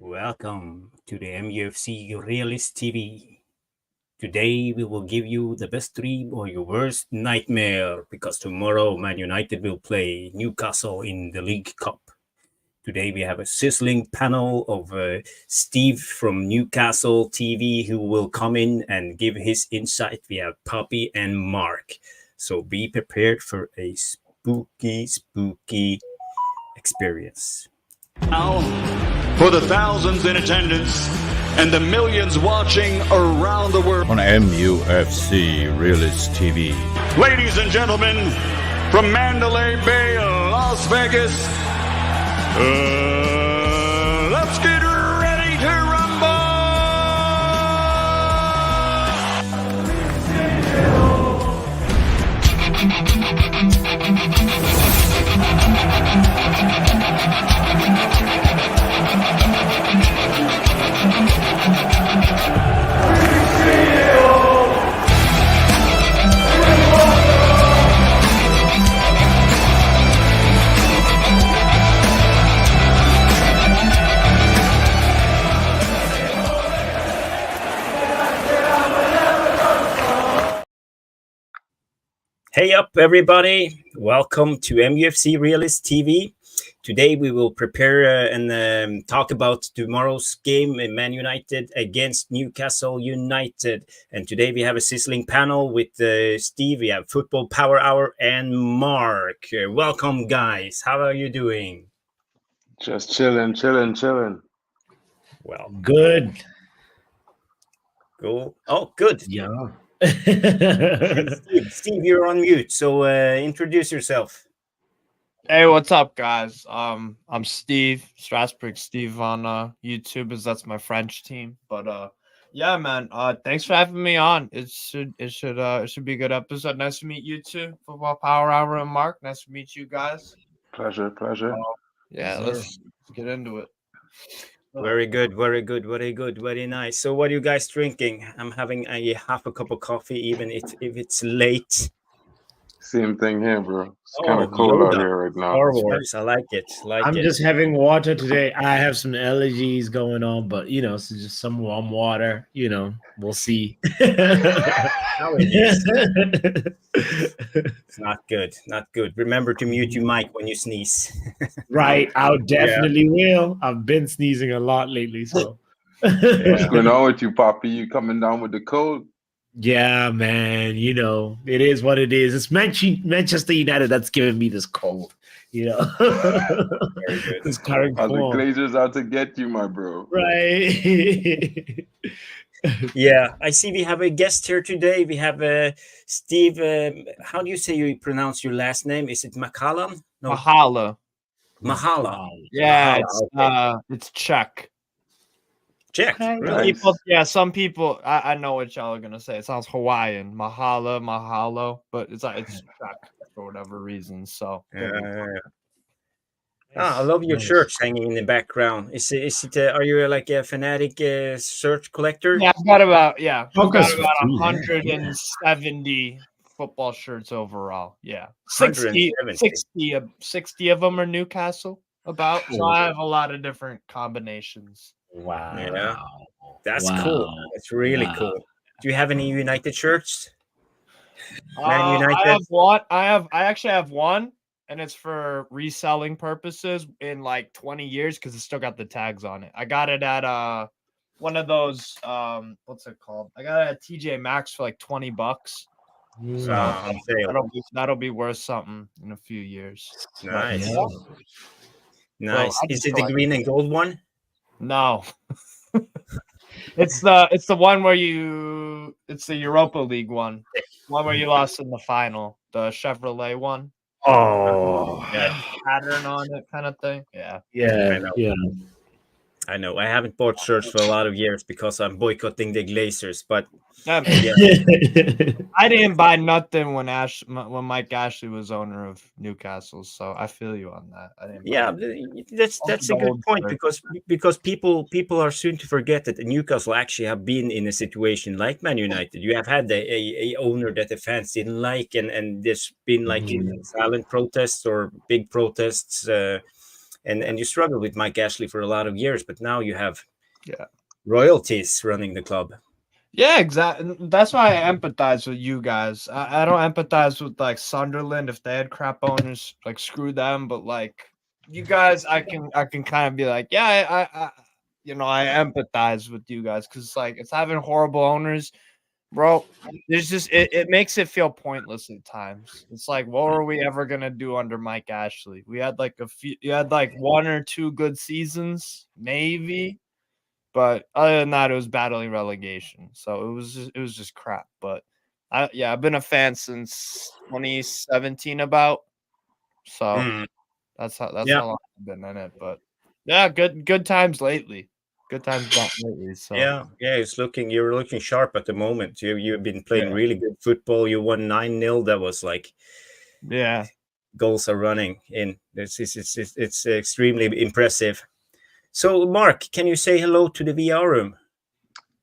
Welcome to the MUFC Realist TV. Today we will give you the best dream or your worst nightmare because tomorrow Man United will play Newcastle in the League Cup. Today we have a sizzling panel of Steve from Newcastle TV who will come in and give his insight. We have Poppy and Mark. So be prepared for a spooky experience. Now, for the thousands in attendance and the millions watching around the world on MUFC Realist TV. Ladies and gentlemen, from Mandalay Bay, Las Vegas, let's get ready to rumble! Hey up, everybody. Welcome to MUFC Realist TV. Today we will prepare and talk about tomorrow's game in Man United against Newcastle United. And today we have a sizzling panel with Steve. We have Football Power Hour and Mark. Welcome, guys. How are you doing? Just chilling. Well, good. Cool. Oh, good. Yeah. Steve, you're on mute, so introduce yourself. Hey, what's up, guys? I'm Steve Strasburg. Steve on YouTube, as that's my French team. But yeah, man. Thanks for having me on. It should be a good episode. Nice to meet you too, Football Power Hour and Mark. Nice to meet you guys. Pleasure. Yeah, let's get into it. Very good. Very nice. So what are you guys drinking? I'm having half a cup of coffee, even if it's late. Same thing here, bro. It's kind of cold out here right now. Star Wars. I like it. I'm just having water today. I have some allergies going on, but it's just some warm water. We'll see. It's not good. Remember to mute your mic when you sneeze. Right. I definitely will. I've been sneezing a lot lately. So what's going on with you, Poppy? You coming down with the cold? Yeah, man. It is what it is. It's Manchester United that's giving me this cold. Very good. This current the Glazers out to get you, my bro. Right. Yeah, I see we have a guest here today. We have Steve. How do you pronounce your last name? Is it Makalam? No. Mahala. Yeah, it's Czech. Czech. Right. Some people. I know what y'all are gonna say. It sounds Hawaiian. Mahalo, but it's Czech for whatever reason. So. I love your shirts hanging in the background. Is it? Are you like a fanatic shirt collector? Yeah, I've got about 170 football shirts overall. Yeah, 60 of them are Newcastle. So I have a lot of different combinations. Wow. Yeah, that's cool. That's really cool. Do you have any United shirts? Man United. I have one. I actually have one. And it's for reselling purposes in like 20 years because it's still got the tags on it. I got it at one of those what's it called? I got it at TJ Maxx for like $20. So that'll be worth something in a few years. Nice. Yeah. Nice. So is it the green and gold one? No. It's the one where it's the Europa League one where you lost in the final, the Chevrolet one. Oh, yeah, pattern on it, kind of thing. Yeah. I know. I haven't bought shirts for a lot of years because I'm boycotting the Glazers. But I didn't buy nothing when Mike Ashley was owner of Newcastle, so I feel you on that. That's a good point because people are soon to forget that Newcastle actually have been in a situation like Man United. You have had a owner that the fans didn't like, and there's been like silent protests or big protests. and you struggled with Mike Ashley for a lot of years, but now you have Yeah. royalties running the club. Yeah, exactly. That's why I empathize with you guys. I don't empathize with like Sunderland if they had crap owners. Like screw them. But like you guys, I can kind of be like, yeah, I empathize with you guys because like it's having horrible owners, bro. There's just it makes it feel pointless at times. It's like, what were we ever gonna do under Mike Ashley? We had like you had like 1 or 2 good seasons, maybe. But other than that, it was battling relegation. So it was just crap. But I've been a fan since 2017 about. So Mm. that's how Yeah. long I've been in it. But yeah, good times lately. Good times back lately. So Yeah, you're looking sharp at the moment. You've been playing Yeah. really good football. You won 9-0. That was like yeah. goals are running in. It's extremely impressive. So, Mark, can you say hello to the VR room?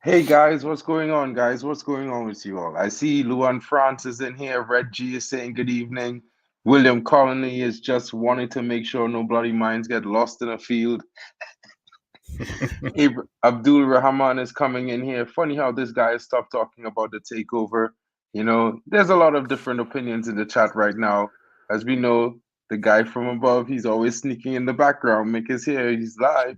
Hey guys, what's going on, guys? What's going on with you all? I see Luan France is in here. Red G is saying good evening. William Colony is just wanting to make sure no bloody minds get lost in a field. Abdul Rahman is coming in here. Funny how this guy has stopped talking about the takeover. You know, there's a lot of different opinions in the chat right now. As we know, the guy from above, he's always sneaking in the background. Mick is here, he's live.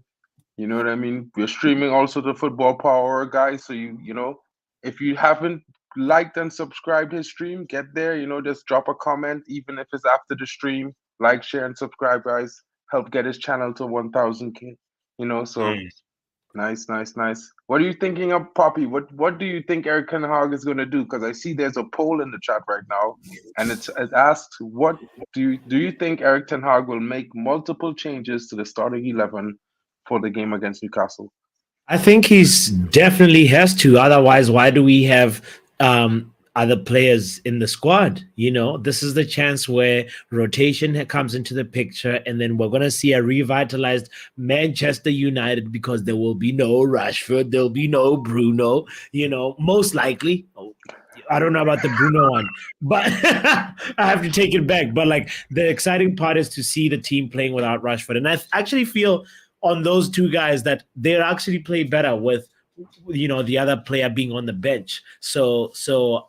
You know what I mean? We're streaming also the Football Power guys. So you know, if you haven't liked and subscribed his stream, get there. You know, just drop a comment, even if it's after the stream. Like, share, and subscribe, guys. Help get his channel to 1,000K. You know, so Mm. nice. What are you thinking of, Poppy? What do you think eriktenhag is gonna do? Because I see there's a poll in the chat right now, and it asks, what do you think eriktenhag will make multiple changes to the starting 11 for the game against Newcastle? I think he's definitely has to. Otherwise, why do we have other players in the squad? You know, this is the chance where rotation comes into the picture, and then we're going to see a revitalized Manchester United because there will be no Rashford, there'll be no Bruno. You know, most likely. I don't know about the Bruno one, but I have to take it back. But like the exciting part is to see the team playing without Rashford, and I actually feel on those two guys that they'll actually play better with the other player being on the bench. So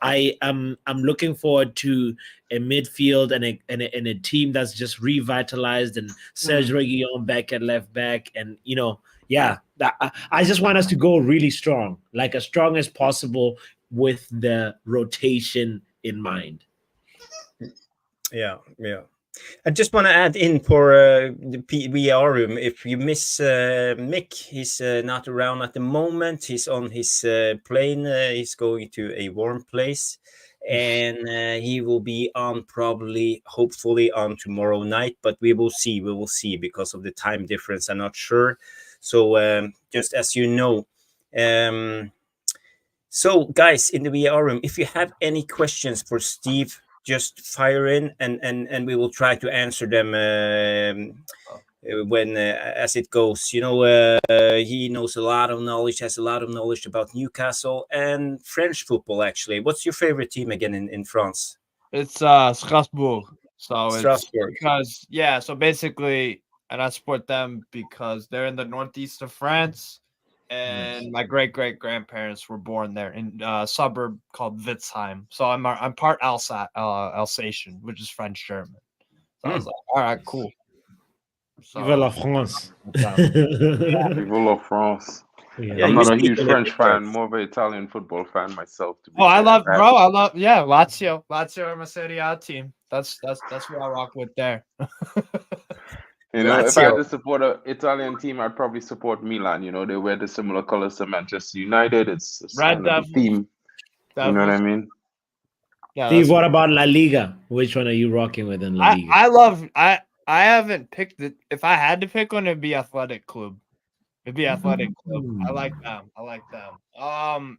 I'm looking forward to a midfield and a team that's just revitalized and Serge Reguilon back at left back, and I just want us to go really strong, like as strong as possible with the rotation in mind. Yeah. I just want to add in for the VR room. If you miss Mick, he's not around at the moment. He's on his plane. He's going to a warm place, and he will be on hopefully on tomorrow night. But we will see. We will see because of the time difference. I'm not sure. So just as you know. So guys in the VR room, if you have any questions for Steve, just fire in and we will try to answer them when as it goes. You know, he knows a lot of knowledge, has a lot of knowledge about Newcastle and French football. Actually, what's your favorite team again in France? It's Strasbourg. So Strasbourg. it's because so basically, and I support them because they're in the northeast of France, and my great grandparents were born there in a suburb called Witzheim. So I'm part Alsatian, which is French German. So I was like, all right, cool. Vive la France. Vive la France. Yeah. I'm you not a speak huge a little French bit fan, French. more of an Italian football fan myself. To be I fair. love Lazio. Lazio are my Serie A team. That's what I rock with there. You know, if I had Lazio. to support an Italian team, I'd probably support Milan. You know, they wear the similar colors to Manchester United. It's Red kind of the theme. You know what I mean? Yeah, Steve, what about La Liga? Which one are you rocking with in La Liga? I haven't picked it. If I had to pick one, it'd be Athletic Club. It'd be Athletic Club. I like them.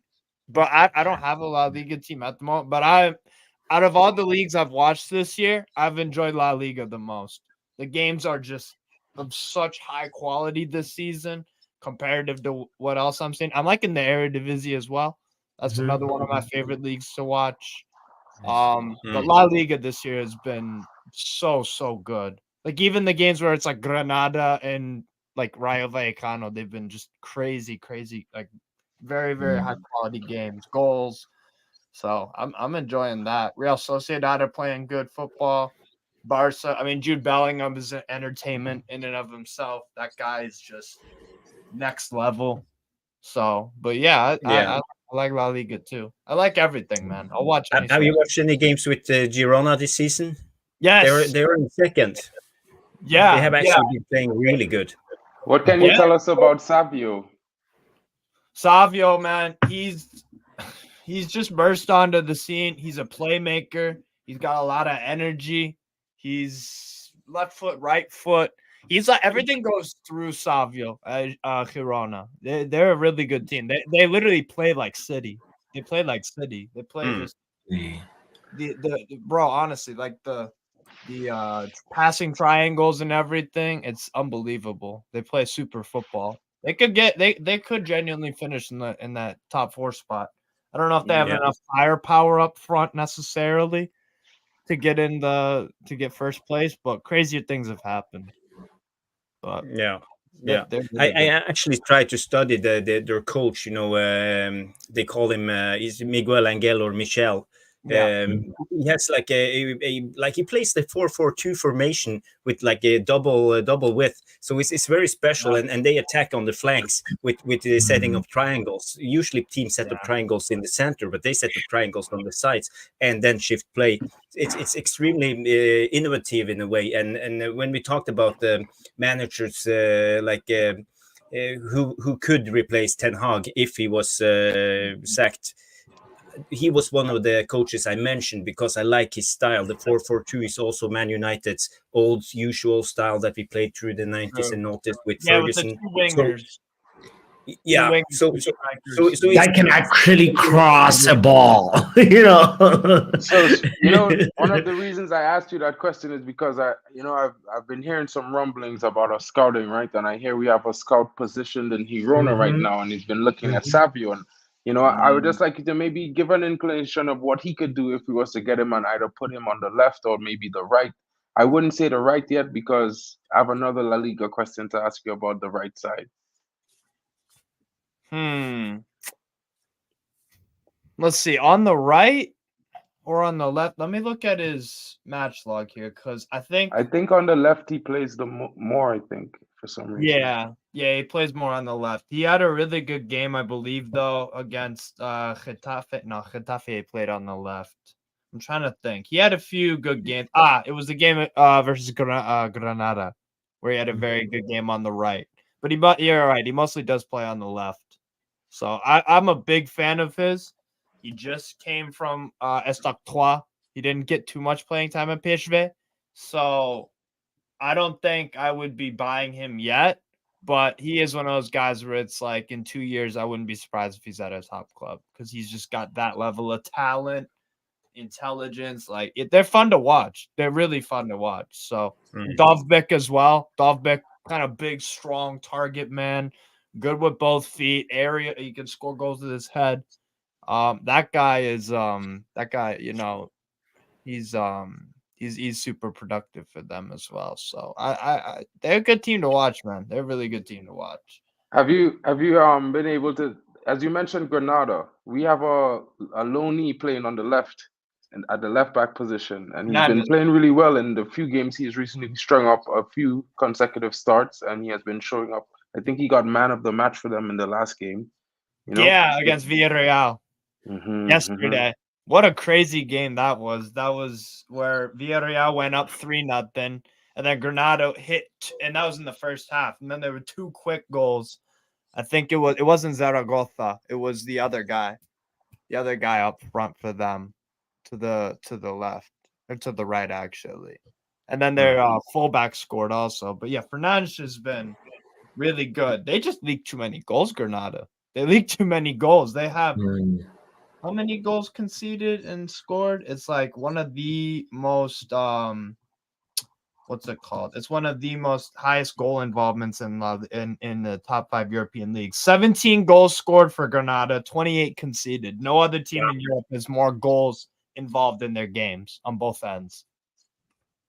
But I don't have a La Liga team at the moment. But out of all the leagues I've watched this year, I've enjoyed La Liga the most. The games are just of such high quality this season comparative to what else I'm seeing. I'm liking the Eredivisie as well. That's another one of my favorite leagues to watch. But La Liga this year has been so good. Like even the games where it's like Granada and like Rayo Vallecano, they've been just crazy, like very, very high quality games, goals. So I'm enjoying that. Real Sociedad are playing good football. Barca, I mean, Jude Bellingham is an entertainment in and of himself. That guy is just next level. So, but yeah, I like La Liga too. I like everything, man. I'll watch any Have you sport. watched any games with Girona this season? Yes. They're in second. They Yeah. have actually been playing really good. What can you Yeah. tell us about Savio? Savio, man, he's just burst onto the scene. He's a playmaker. He's got a lot of energy. He's left foot, right foot. He's like everything goes through Savio, Girona. They're a really good team. They literally play like City. They play like City. They play just the bro. Honestly, like the passing triangles and everything. It's unbelievable. They play super football. They could genuinely finish in that top 4 spot. I don't know if they have enough firepower up front necessarily to get first place, but crazier things have happened. But Yeah. they're I really good. actually tried to study their coach. They call him is Miguel Angel or Michel. Yeah. He has like like he plays the 4-4-2 formation with like a double width, so it's very special, and they attack on the flanks with the setting of triangles. Usually teams set up triangles in the center, but they set up triangles on the sides and then shift play. It's extremely innovative in a way, and when we talked about the managers who could replace Ten Hag if he was sacked. He was one of the coaches I mentioned because I like his style. The 4-4-2 is also Man United's old usual style that we played through the 90s and noticed with with the Ferguson. two wingers. Yeah, wingers, so two so strikers. so That can actually cross a ball, So one of the reasons I asked you that question is because I've been hearing some rumblings about our scouting, right? And I hear we have a scout positioned in Girona right now, and he's been looking at Savio. And I would just like you to maybe give an inclination of what he could do if we was to get him and either put him on the left or maybe the right. I wouldn't say the right yet because I have another La Liga question to ask you about the right side. Let's see, on the right or on the left. Let me look at his match log here because I think on the left he plays the more. I think for some reason. Yeah, he plays more on the left. He had a really good game, I believe, though, against Getafe. No, Getafe played on the left. I'm trying to think. He had a few good games. It was the game versus Granada, where he had a very good game on the right. But you're right. He mostly does play on the left. So I'm a big fan of his. He just came from Estac Trois. He didn't get too much playing time at PSV. So I don't think I would be buying him yet, but he is one of those guys where it's like in 2 years, I wouldn't be surprised if he's at a top club because he's just got that level of talent, intelligence. They're fun to watch. They're really fun to watch. So Dovbyk as well. Dovbyk, kind of big, strong target man, good with both feet. Area, he can score goals with his head. That guy is he's super productive for them as well. So they're a good team to watch, man. They're a really good team to watch. Have you been able to, as you mentioned Granada, we have a loanee playing on the left and at the left back position, and he's been playing really well in the few games he's recently strung up a few consecutive starts, and he has been showing up. I think he got man of the match for them in the last game. Yeah, against Villarreal yesterday. What a crazy game that was. That was where Villarreal went up 3-0, and then Granada hit, and that was in the first half. And then there were 2 quick goals. I think it wasn't Zaragoza. It was the other guy up front for them, to the left or to the right actually. And then their fullback scored also. But yeah, Fernandes has been really good. They just leaked too many goals, Granada. They leaked too many goals. They have how many goals conceded and scored? It's like one of the most what's it called? It's one of the most highest goal involvements in the top 5 European leagues. 17 goals scored for Granada, 28 conceded. No other team in Europe has more goals involved in their games on both ends.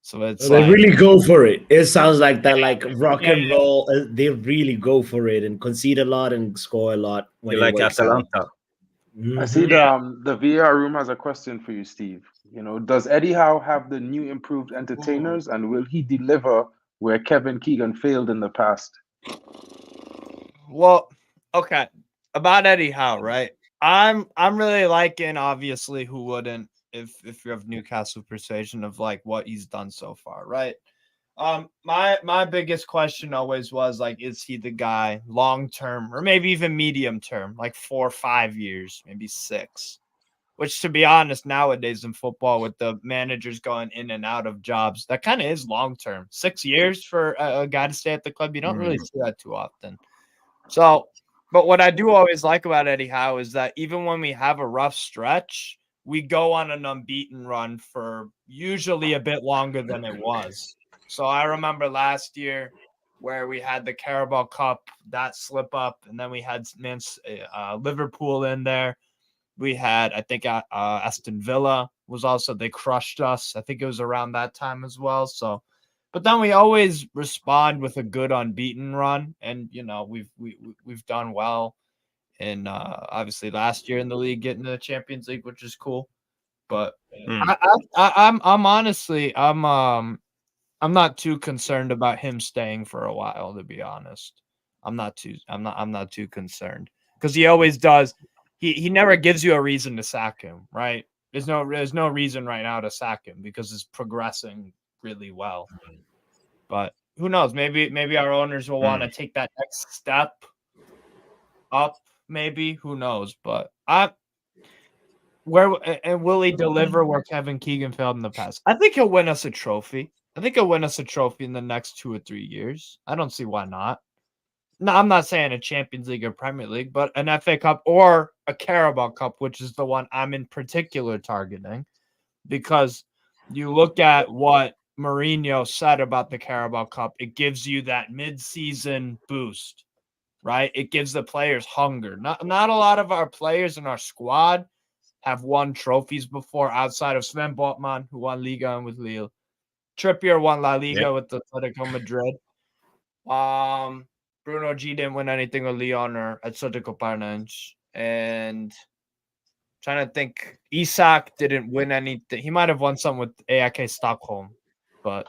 So it's They like, really go for it. It sounds like that, like rock and roll. They really go for it and concede a lot and score a lot when You it like works out. Atalanta? I see Mhm. the VR room has a question for you, Steve. You know, does Eddie Howe have the new improved entertainers, and will he deliver where Kevin Keegan failed in the past? well, okay. About Eddie Howe, right? I'm really liking, obviously, who wouldn't, if you have Newcastle persuasion of like what he's done so far, right? My biggest question always was like, is he the guy long term or maybe even medium term, like 4 or 5 years, maybe 6? Which, to be honest, nowadays in football, with the managers going in and out of jobs, that kind of is long term. 6 years for a guy to stay at the club, you don't really see that too often. So, but what I do always like about Eddie Howe is that even when we have a rough stretch, we go on an unbeaten run for usually a bit longer than it was. So I remember last year where we had the Carabao Cup, that slip up, and then we had Liverpool in there. We had, I think, Aston Villa was also, they crushed us. I think it was around that time as well. So, but then we always respond with a good unbeaten run, and we've done well. And obviously last year in the league, getting to the Champions League, which is cool. But Mm. I'm honestly, I'm not too concerned about him staying for a while. To be honest, I'm not too concerned because he always does. He never gives you a reason to sack him, right? There's no reason right now to sack him because it's progressing really well. But who knows? Maybe our owners will want to take that next step up. Maybe, who knows? But will he deliver where Kevin Keegan failed in the past? I think he'll win us a trophy. I think he'll win us a trophy in the next 2 or 3 years. I don't see why not. No, I'm not saying a Champions League or Premier League, but an FA Cup or a Carabao Cup, which is the one I'm in particular targeting, because you look at what Mourinho said about the Carabao Cup, it gives you that mid-season boost, right? It gives the players hunger. Not a lot of our players in our squad have won trophies before outside of Sven Botman, who won Liga with Lille. Trippier won La Liga with Atletico Madrid. Bruno G didn't win anything with Lyon or Atletico Paranaense. And trying to think, Isak didn't win anything. He might have won some with AIK Stockholm, but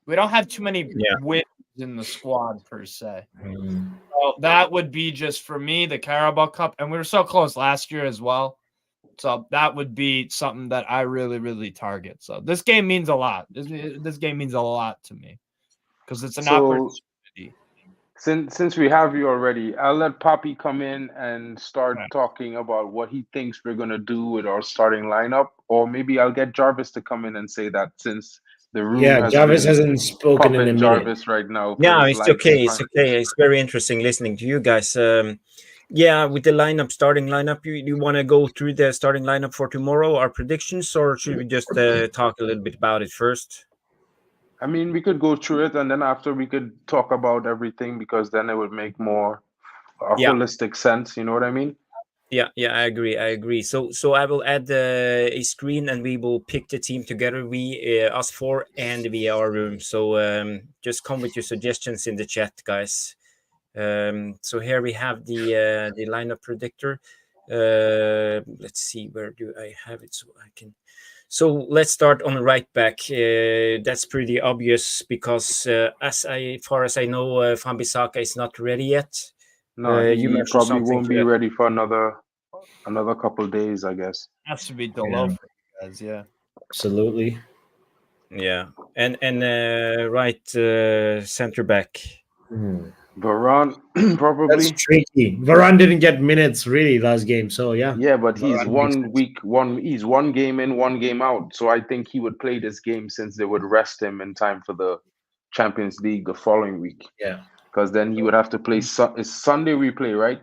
we don't have too many wins in the squad per se. So that would be just for me the Carabao Cup, and we were so close last year as well. So that would be something that I really, really target. So this game means a lot. This game means a lot to me because it's an So opportunity. since we have you already, I'll let Poppy come in and start talking about what he thinks we're gonna do with our starting lineup, or maybe I'll get Jarvis to come in and say that since the room has Jarvis been hasn't spoken in a pumping minute. Jarvis right now for Yeah, his it's likes. okay. It's okay. It's very interesting listening to you guys. Yeah, with the lineup, starting lineup, you want to go through the starting lineup for tomorrow, our predictions, or should we just talk a little bit about it first? I mean, we could go through it, and then after we could talk about everything because then it would make more a Yeah, holistic sense. You know what I mean? yeah, I agree. I agree. So I will add a screen, and we will pick the team together. Us four, and our room. So just come with your suggestions in the chat, guys. So here we have the lineup predictor. Let's see, where do I have it so I can. So let's start on the right back. That's pretty obvious because far as I know, Fambisaka is not ready yet. No, You he mentioned probably something won't to be that. ready for another couple days, I guess. Has to be Delo for you guys, yeah. Absolutely. Yeah, and right center back. Varane, That's probably. tricky. Varane didn't get minutes really last game, so yeah. Yeah, but he's Varane makes sense. he's one game in, one game out. So I think he would play this game since they would rest him in time for the Champions League the following week. Yeah. Because then he would have to play. It's Sunday we play, right?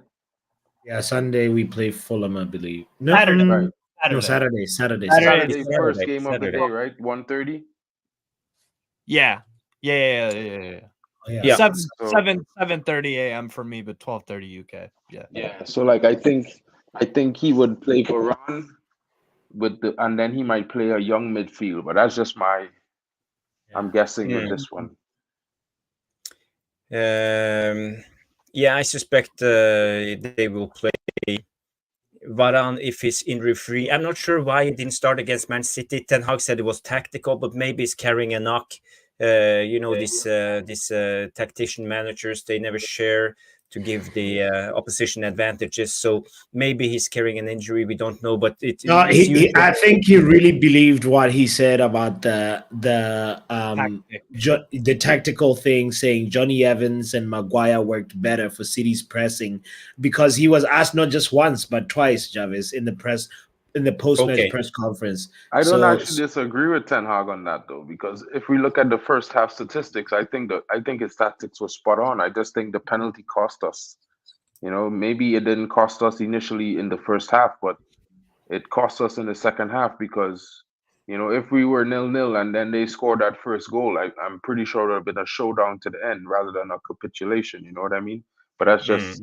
Yeah, Sunday we play Fulham, I believe. No, Saturday. Right. no, Saturday. Saturday. Saturday, Saturday, first game of the Saturday. day, right? 1:30. Yeah. Oh, yeah. Yeah. 7:30 a.m. for me, but 12:30 UK. Yeah. Yeah. So like I think he would play Varane and then he might play a young midfield, but that's just my I'm guessing with Mm. this one. Yeah, I suspect they will play Varane if he's injury free. I'm not sure why he didn't start against Man City. Ten Hag said it was tactical, but maybe he's carrying a knock. These tactician managers, they never share to give the opposition advantages. So maybe he's carrying an injury. We don't know, but it's usually. I think he really believed what he said about Tactic. the tactical thing, saying Johnny Evans and Maguire worked better for City's pressing, because he was asked not just once but twice, Jarvis, in the post-match Okay. press conference. I don't So actually disagree with Ten Hag on that though, because if we look at the first half statistics, I think his tactics were spot on. I just think the penalty cost us. Maybe it didn't cost us initially in the first half, but it cost us in the second half because, if we were 0-0 and then they scored that first goal, I'm pretty sure it would have been a showdown to the end rather than a capitulation. You know what I mean? But that's just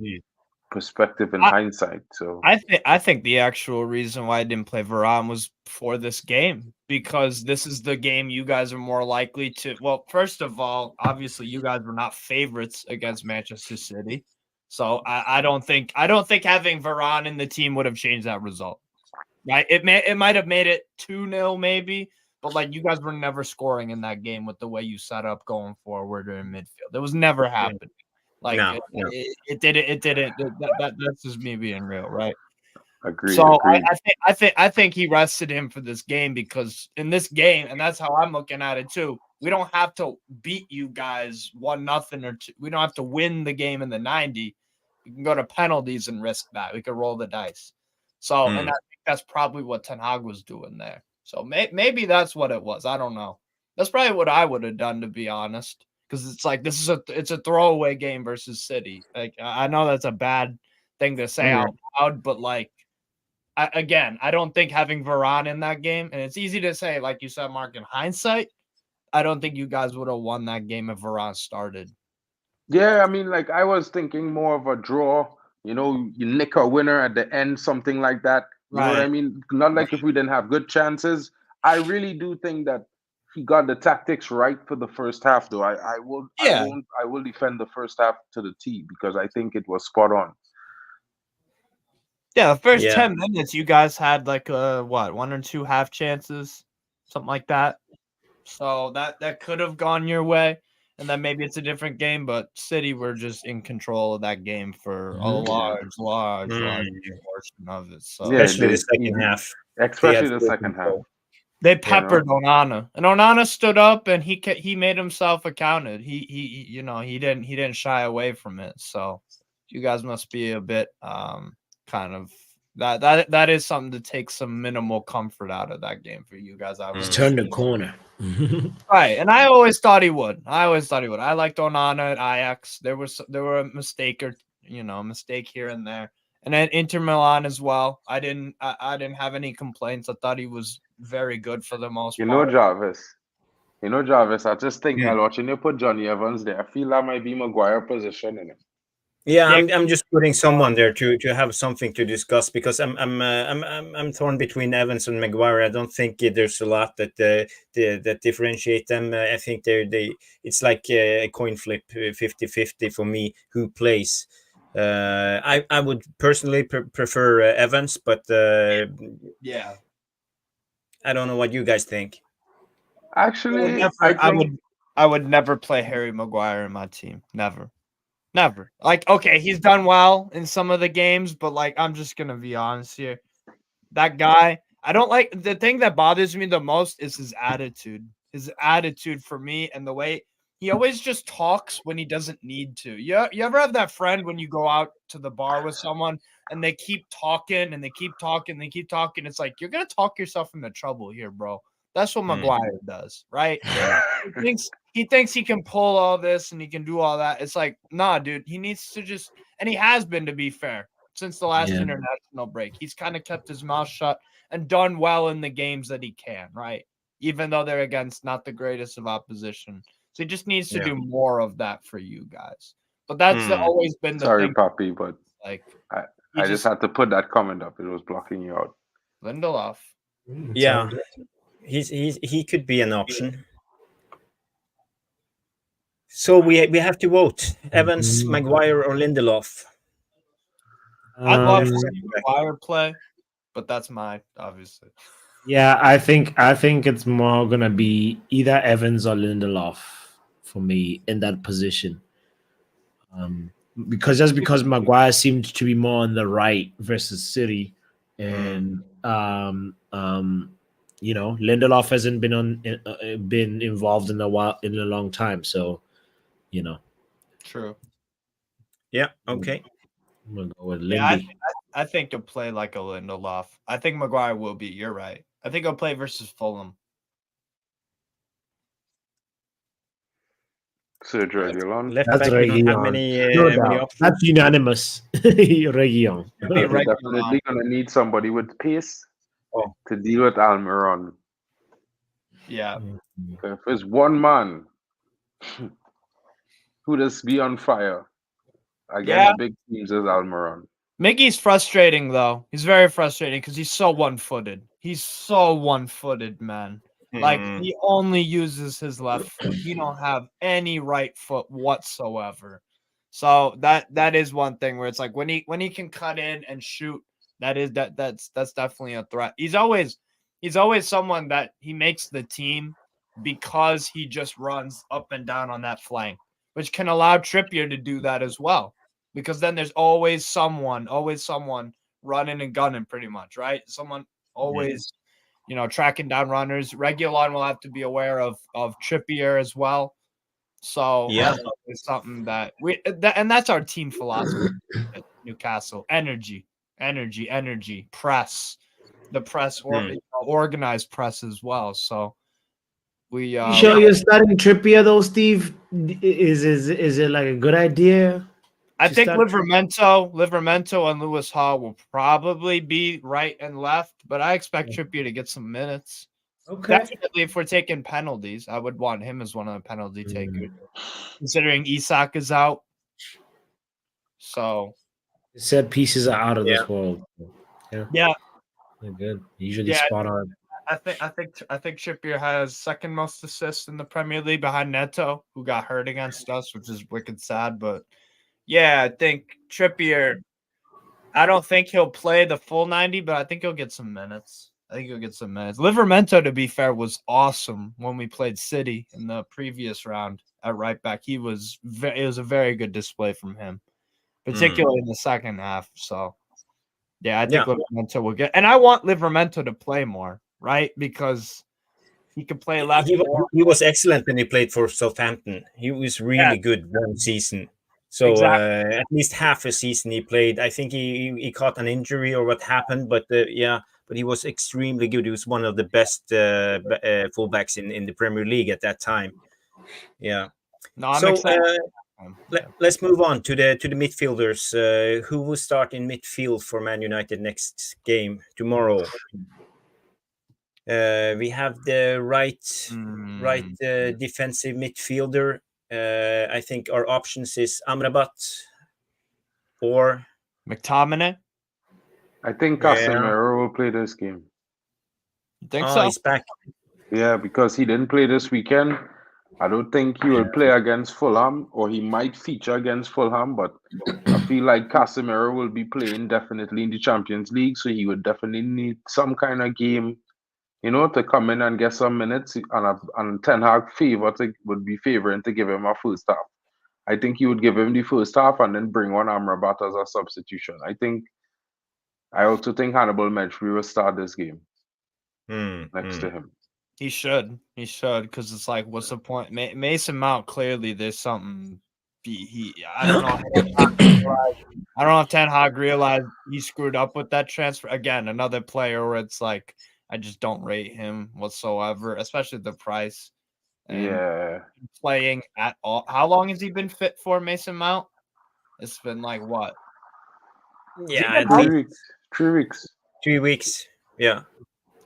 perspective and I- hindsight. So I think the actual reason why I didn't play Varane was for this game, because this is the game you guys are more likely to. Well, first of all, obviously you guys were not favorites against Manchester City, so I don't think having Varane in the team would have changed that result. Right? It might have made it 2-0 maybe, but like you guys were never scoring in that game with the way you set up going forward or in midfield. It was never happening. Like No. it didn't. That's just me being real, right? agreed. So agreed. I think he rested him for this game, because in this game, and that's how I'm looking at it too. We don't have to beat you guys 1-0 or 2. We don't have to win the game in the 90. We can go to penalties and risk that. We could roll the dice. So, and I think that's probably what Ten Hag was doing there. So maybe that's what it was. I don't know. That's probably what I would have done, to be honest, because it's like it's a throwaway game versus City. Like I know that's a bad thing to say out loud, but like. I don't think having Varane in that game, and it's easy to say, like you said, Mark, in hindsight, I don't think you guys would have won that game if Varane started. Yeah, I mean, like I was thinking more of a draw. You nick a winner at the end, something like that. You know what I Right. mean? Not like if we didn't have good chances. I really do think that he got the tactics right for the first half, though. I will defend the first half to the T because I think it was spot on. Yeah, the first Yeah. 10 minutes, you guys had like one or two half chances, something like that. So that could have gone your way, and then maybe it's a different game. But City were just in control of that game for a large portion of it. So Yeah, Especially the second half. They especially had the full second half. control. they peppered Onana, and Onana stood up and he made himself accounted. He he didn't shy away from it. So you guys must be a bit kind of that is something to take some minimal comfort out of that game for you guys. I he's would turned the corner. right, and I always thought he would. I liked Onana at Ajax. There were a mistake or mistake here and there, and then Inter Milan as well. I didn't have any complaints. I thought he was very good for the most part. Jarvis. I just think while watching you put Johnny Evans there, I feel that might be Maguire position in it. Yeah, I'm just putting someone there to have something to discuss, because I'm torn between Evans and Maguire. I don't think there's a lot that differentiate them. I think it's like a coin flip, 50-50 for me who plays. I would personally prefer Evans, but Yeah, I don't know what you guys think. Actually, I would never play Harry Maguire in my team. Never. Like, okay, he's done well in some of the games, but like, I'm just gonna be honest here. That guy, I don't like. The thing that bothers me the most is his attitude. His attitude for me, and the way he always just talks when he doesn't need to. You ever have that friend when you go out to the bar with someone and they keep talking and they keep talking and they keep talking? It's like, you're gonna talk yourself into trouble here, bro. That's what Maguire does, right? He thinks he can pull all this and he can do all that. It's like, nah, dude. He needs to just, and he has been, to be fair, since the last international break. He's kind of kept his mouth shut and done well in the games that he can, right? Even though they're against not the greatest of opposition. So he just needs to do more of that for you guys. But that's always been the thing. Papi, but Like, I just had to put that comment up. It was blocking you out. Lindelof. Yeah, he could be an option. So we have to vote: Evans, Maguire, or Lindelof. I'd love to Um, see Maguire play, but that's mine, obviously. yeah, I think it's more gonna be either Evans or Lindelof for me in that position. Um, because Maguire seemed to be more on the right versus City, and Lindelof hasn't been involved in a long time, so you know True. Yeah. Okay. I'm gonna go with Yeah, Lindy. I think he'll play like a Lindelof. I think Maguire will be. You're right. I think he'll play versus Fulham. Sergio Reguilon. Left That's back, we don't have Reguilon, many no many doubt. options. That's unanimous. Reguilon. It'll be We're regular. definitely gonna need somebody with pace Oh. to deal with Almiron. Yeah. If it's one man who just be on fire Yeah. against big teams as Almiron. Miggy's frustrating though. He's very frustrating because he's so one-footed. He's so one-footed, man. Like Hmm. he only uses his left foot. He don't have any right foot whatsoever. So that is one thing where it's like when he can cut in and shoot, that's definitely a threat. He's always someone that he makes the team because he just runs up and down on that flank, which can allow Trippier to do that as well. Because then there's always someone running and gunning pretty much, right? Someone always, tracking down runners. Reguilon will have to be aware of Trippier as well. So Yeah. it's something that and that's our team philosophy at Newcastle. Energy, press. The press or organized press as well. So we You sure you're starting Trippier though, Steve? Is it like a good idea? I to think start Livermento and Lewis Hall will probably be right and left, but I expect Trippier to get some minutes. Okay. Definitely, if we're taking penalties, I would want him as one of the penalty takers, considering Isak is out. So Set pieces are out of Yeah. this world. yeah, They're good. Usually Yeah. spot on. I think Trippier has second most assists in the Premier League behind Neto, who got hurt against us, which is wicked sad. But yeah, I think Trippier. I don't think he'll play the full 90, but I think he'll get some minutes. Livermento, to be fair, was awesome when we played City in the previous round at right back. It was a very good display from him, particularly in the second half. So, yeah, I think Livermento will get. And I want Livermento to play more, right? Because he could play left. He was excellent when he played for Southampton. He was really good one season. So at least half a season he played. I think he caught an injury or what happened, but but he was extremely good. He was one of the best fullbacks in the Premier League at that time. Yeah. No, I'm So excited. let's move on to the midfielders. Who will start in midfield for Man United next game tomorrow? We have the right defensive midfielder. I think our options is Amrabat or McTominay. I think Casemiro will play this game. You think so? He's back. Yeah, because he didn't play this weekend. I don't think he will play against Fulham, or he might feature against Fulham, but I feel like Casemiro will be playing definitely in the Champions League, so he would definitely need some kind of game, to come in and get some minutes. And Ten Hag would be favoring to give him a first half. I think he would give him the first half and then bring on Amrabat as a substitution. I also think Hannibal Mejbri will start this game next to him. He should, because it's like, what's the point? Mason Mount, clearly there's something. I don't know. I don't know if Ten Hag realized he screwed up with that transfer. Again, another player where it's like, I just don't rate him whatsoever, especially the price. And playing at all. How long has he been fit for, Mason Mount? It's been like what? Yeah, 3 weeks. 3 weeks. Yeah.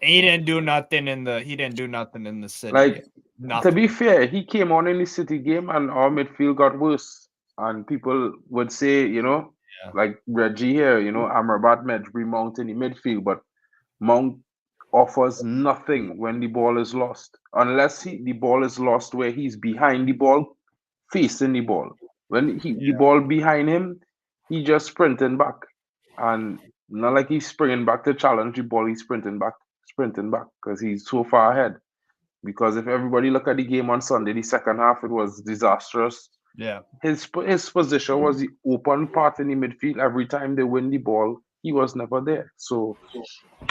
He didn't do nothing in the City. Like, nothing. to be fair, he came on in the City game and our midfield got worse. And people would say, like Reggie here, Amrabat, Mejbri, Mount in the midfield, but Mount offers nothing when the ball is lost. Unless the ball is lost where he's behind the ball facing the ball. When the ball behind him, he just sprinting back. And not like he's springing back to challenge the ball, he's sprinting back because he's so far ahead. Because if everybody look at the game on Sunday, the second half, it was disastrous. Yeah. His position was the open part in the midfield. Every time they win the ball, he was never there. So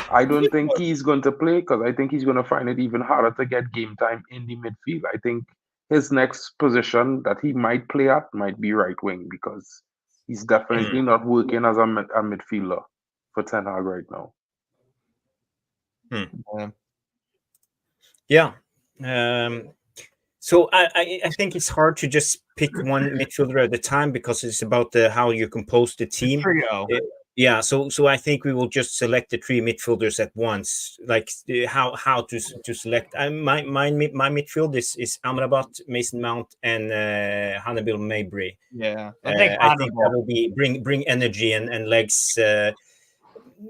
I don't think he's going to play because I think he's going to find it even harder to get game time in the midfield. I think his next position that he might play at might be right wing because he's definitely not working as a midfielder for Ten Hag right now. Yeah. So I think it's hard to just pick one midfielder at a time because it's about how you compose the team. Trio. Yeah, so I think we will just select the 3 midfielders at once. Like how to select. My midfield is Amrabat, Mason Mount, and Hannibal Mabry. Yeah, I think that will be bring energy and legs.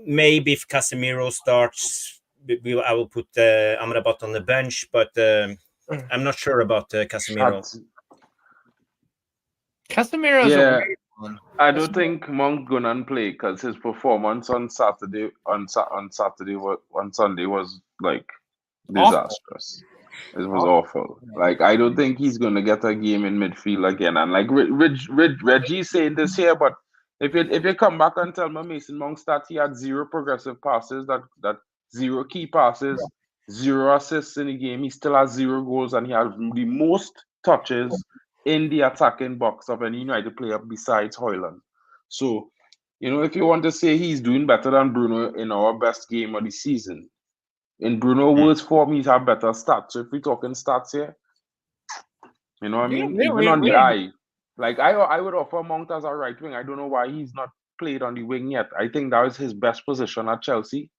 Maybe if Casemiro starts, I will put Amrabat on the bench, but I'm not sure about Casemiro. Casemiro's a weird one. I don't think Mount gonna play because his performance on Sunday was like disastrous. It was awful. Like I don't think he's gonna get a game in midfield again. And like Reggie saying this here, but if you come back and tell me Mason Mount stat, he had 0 progressive passes, that 0 key passes, 0 assists in the game. He still has 0 goals, and he has the most touches in the attacking box of any United player besides Haaland. So, if you want to say he's doing better than Bruno in our best game of the season, in Bruno's worst form, he's had better stats. So if we're talking stats here, you know what I mean? Even on the eye. Like, I would offer Mount as a right wing. I don't know why he's not played on the wing yet. I think that was his best position at Chelsea,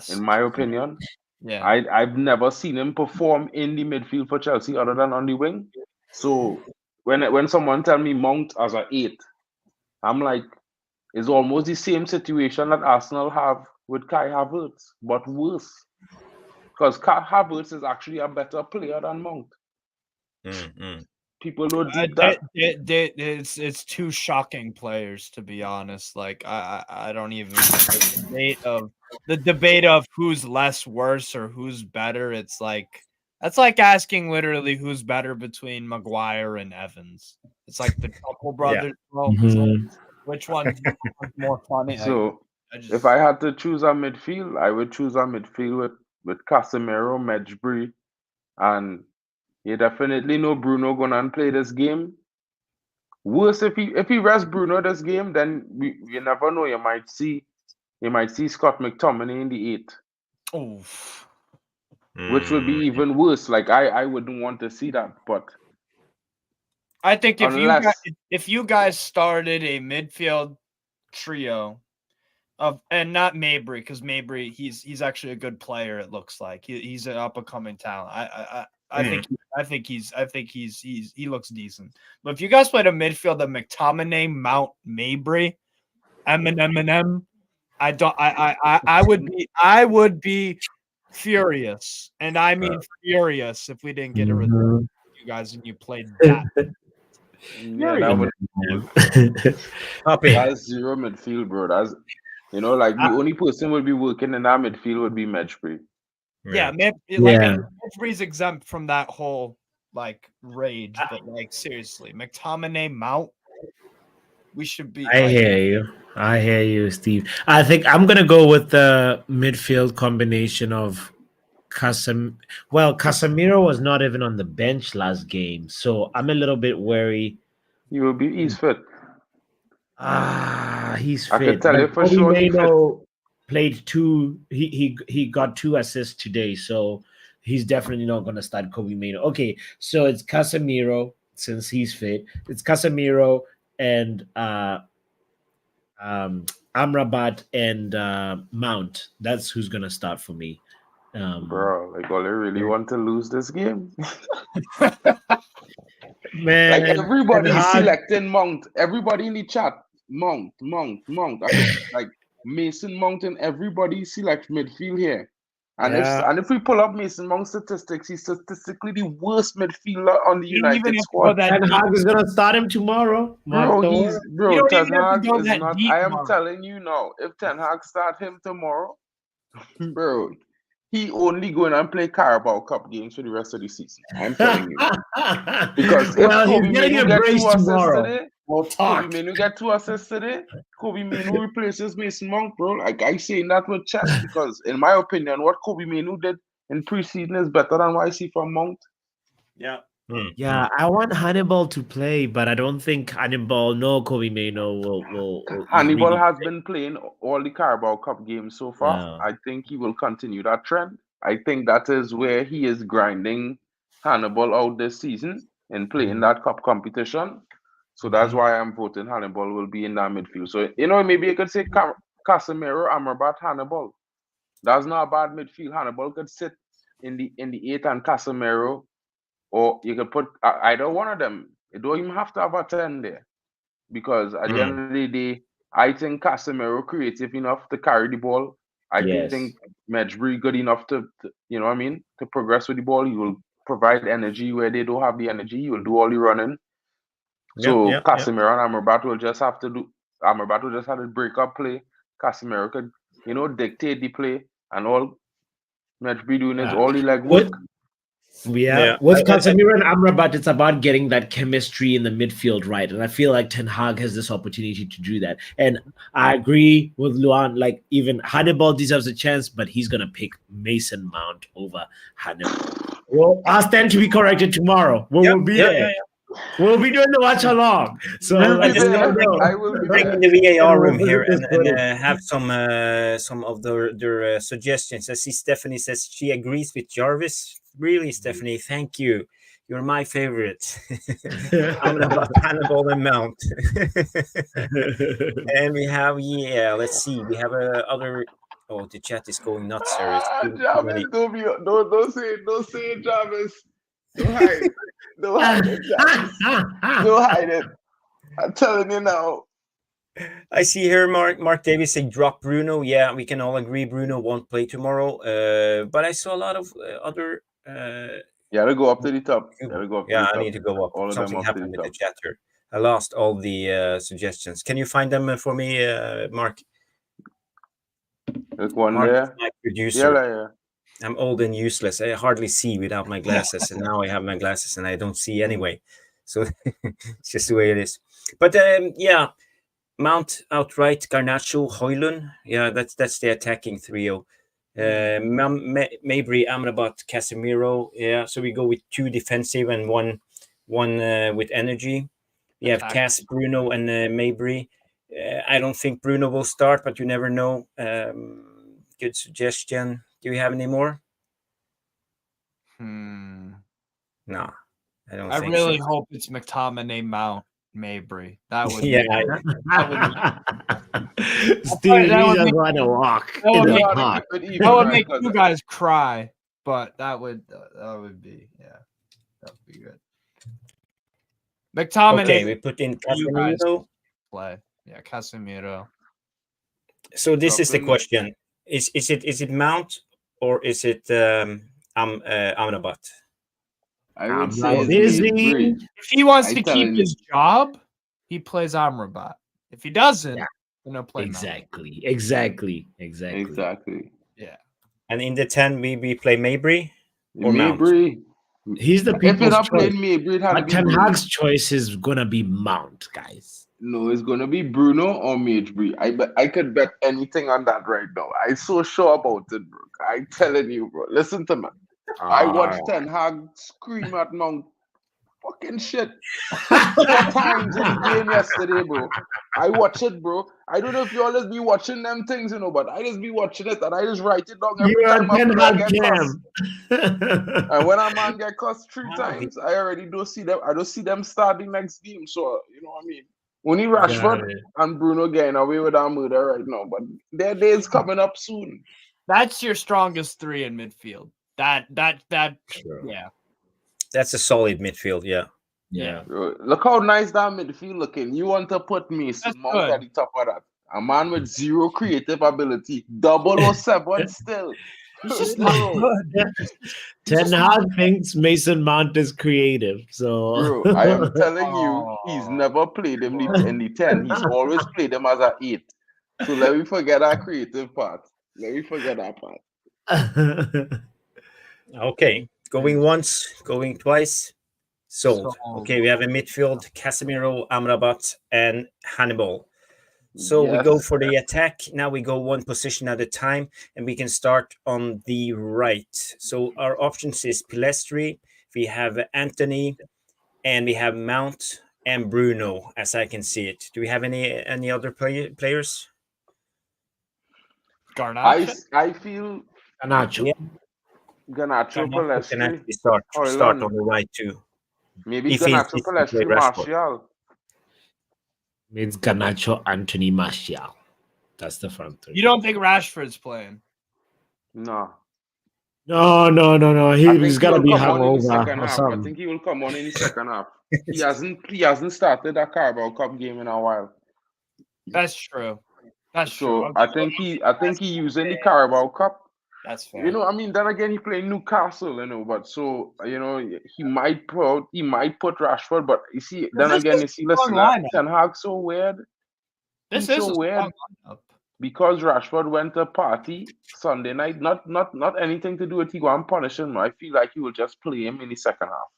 in my opinion. Yeah. I've never seen him perform in the midfield for Chelsea other than on the wing. So when someone tell me Mount as an 8, I'm like, it's almost the same situation that Arsenal have with Kai Havertz, but worse. Because Kai Havertz is actually a better player than Mount. People don't do that. It's 2 shocking players, to be honest. Like I don't even the debate of who's less worse or who's better. It's like that's like asking literally who's better between Maguire and Evans. It's like the couple brothers. Well, which one's more funny? So if I had to choose a midfield, I would choose a midfield with Casemiro, Mejbri, and you definitely know Bruno gonna play this game. Worse if he rests Bruno this game, then you never know. You might see Scott McTominay in the 8. Oof. Which would be even worse. Like I wouldn't want to see that, but I think if you guys started a midfield trio of, and not Mabry, because Mabry he's actually a good player. It looks like he's an up and coming talent. I think he looks decent. But if you guys played a midfield of McTominay, Mount, Mabry, Eminem, I would be furious, and I mean furious if we didn't get a result you guys and you played that. That's 0 midfield, bro. That's like the only person would be working in that midfield would be Mejbri. Yeah, Mejbri's exempt from that whole like rage, but like seriously, McTominay, Mount, we should be. I hear you, Steve. I think I'm gonna go with the midfield combination of Casemiro was not even on the bench last game, so I'm a little bit wary. He's fit. He's fit. I can tell you for sure. He's fit. Played 2. He got 2 assists today, so he's definitely not going to start Kobe Mainoo. Okay, so it's Casemiro since he's fit. It's Casemiro and Amrabat and Mount. That's who's going to start for me. Bro, like, all I really want to lose this game. Man, like everybody's selecting Mount. Everybody in the chat, Mount. Like Mason Mount and everybody select midfield here. And if we pull up Mason Mount statistics, he's statistically the worst midfielder on the You don't even United have to squad. go that Ten deep. Hag is gonna start him tomorrow. Bro, You Ten don't even have Hag to go is that not. deep, I am Mark. telling you now, if Ten Hag start him tomorrow, bro, he only going and play Carabao Cup games for the rest of the season. I'm telling you. Because if Kobe he's getting Mainoo a get brace 2 assists tomorrow. today, We'll Kobe talk. Mainoo get 2 assists today, Kobe Mainoo replaces Mason Mount, bro. Like I saying that with chest because in my opinion, what Kobe Mainoo did in preseason is better than what I see from Mount. Yeah. Yeah, I want Hannibal to play, but I don't think Hannibal nor Kobe Mainoo will Hannibal really has been playing all the Carabao Cup games so far. Yeah. I think he will continue that trend. I think that is where he is grinding Hannibal out this season and playing that cup competition. So that's why I'm voting Hannibal will be in that midfield. So, maybe you could say Casemiro, Amrabat, Hannibal. That's not a bad midfield. Hannibal could sit in the 8 and Casemiro, or you could put either one of them. You don't even have to have a 10 there. Because at the end of the day, I think Casemiro creative enough to carry the ball. I think Medjugorje good enough to to progress with the ball. He will provide energy where they don't have the energy. He will do all the running. So Casemiro and Amrabat will just have to break up play. Casemiro could, dictate the play, and all Medjugorje doing is all the leg work. With Casemiro and Amrabat, it's about getting that chemistry in the midfield right. And I feel like Ten Hag has this opportunity to do that. And I agree with Luan, like even Hannibal deserves a chance, but he's going to pick Mason Mount over Hannibal. We'll ask them to be corrected tomorrow. We'll be there. We'll be doing the watch along. So I will bring in the VAR room here and have some of their suggestions. I see Stephanie says she agrees with Jarvis. Really, Stephanie, thank you. You're my favorite. I'm about Hannibal and Mount. And we have, let's see. We have other. Oh, the chat is going nuts. Jarvis, don't say it, Jarvis. Don't hide it. Don't hide it, Jarvis. Don't hide it. I'm telling you now. I see here Mark Davis saying drop Bruno. Yeah, we can all agree Bruno won't play tomorrow. But I saw a lot of other. To go up to the top. I need to go up. All Something of them happened with the chat here. I lost all the suggestions. Can you find them for me, Mark? There's one Mark there. is my producer. Yeah. I'm old and useless. I hardly see without my glasses, and now I have my glasses and I don't see anyway. So it's just the way it is. But Mount outright, Garnacho, Højlund. Yeah, that's the attacking trio. Mabry, Amrabat, Casemiro. Yeah, so we go with 2 defensive and one with energy. We have Cas, Bruno, and Mabry. I don't think Bruno will start, but you never know. Good suggestion. Do you have any more? No, I don't. I really hope it's McTominay, Mount, Mabry. That would Steve doesn't want to walk. That would make you guys cry, but that would be that would be good. McTominay. Okay, we put in Casemiro. Play, Casemiro. So this is the question: is it Mount or is it Amrabat? I would say if he wants to keep his job, he plays Amrabat. If he doesn't, then he'll play Exactly. Yeah. And in the 10, we play Mabry or Mabry. He's the people's choice. If you're not playing Mabry, but Ten Hag's choice is gonna be Mount, guys. No, it's gonna be Bruno or Mabry. I could bet anything on that right now. I'm so sure about it, bro. I'm telling you, bro. Listen to me. I watched Ten Hag scream at Mount fucking shit 4 times in the game yesterday, bro. I watch it, bro. I don't know if you all just be watching them things, but I just be watching it and I just write it down every time I get cussed. And when a man get cussed 3 times, I already don't see them. I don't see them start the next game. So you know what I mean. Only Rashford and Bruno getting away with our murder right now, but their day is coming up soon. That's your strongest 3 in midfield. That That's a solid midfield, yeah. Look how nice that midfield looking. You want to put Mason Mount at the top of that? A man with 0 creative ability, 007 still. He's just not Bro, good. Ten Hag thinks Mason Mount is creative. So bro, I am telling you, he's Oh. never played him in the 10. He's always played him as an 8. So let me forget that creative part. Let me forget that part. Okay, going once, going twice. Sold. Sold. Okay, we have a midfield: Casemiro, Amrabat, and Hannibal. So we go Yes. for the attack. Now we go one position at a time, and we can start on the right. So our options is Pilestri, we have Antony, and we have Mount and Bruno, as I can see it. Do we have any other players? Garnacho? I feel Garnacho. Yeah, Ganacho Garnacho can Palestri, actually start on Haaland, the right too. maybe If he Ganacho insists to play Palestri, Rashford. Martial. Means Garnacho, Antony, Martial. That's the front three. You don't think Rashford's playing? No. No. I He's think he got to will be come on in the hungover second or half. I something. think he will come on in the second half. He hasn't started a Carabao Cup game in a while. That's true. That's So true. I think he using the Carabao Cup. That's fair. You know, I mean, then again, he playing Newcastle, but so he might put Rashford, but you see, then This again, is you see, a strong listen, lineup. Ten Hag so weird. This He's is so a weird strong lineup. because Rashford went to party Sunday night. Not anything to do with he go and punish him. I feel like he will just play him in the second half.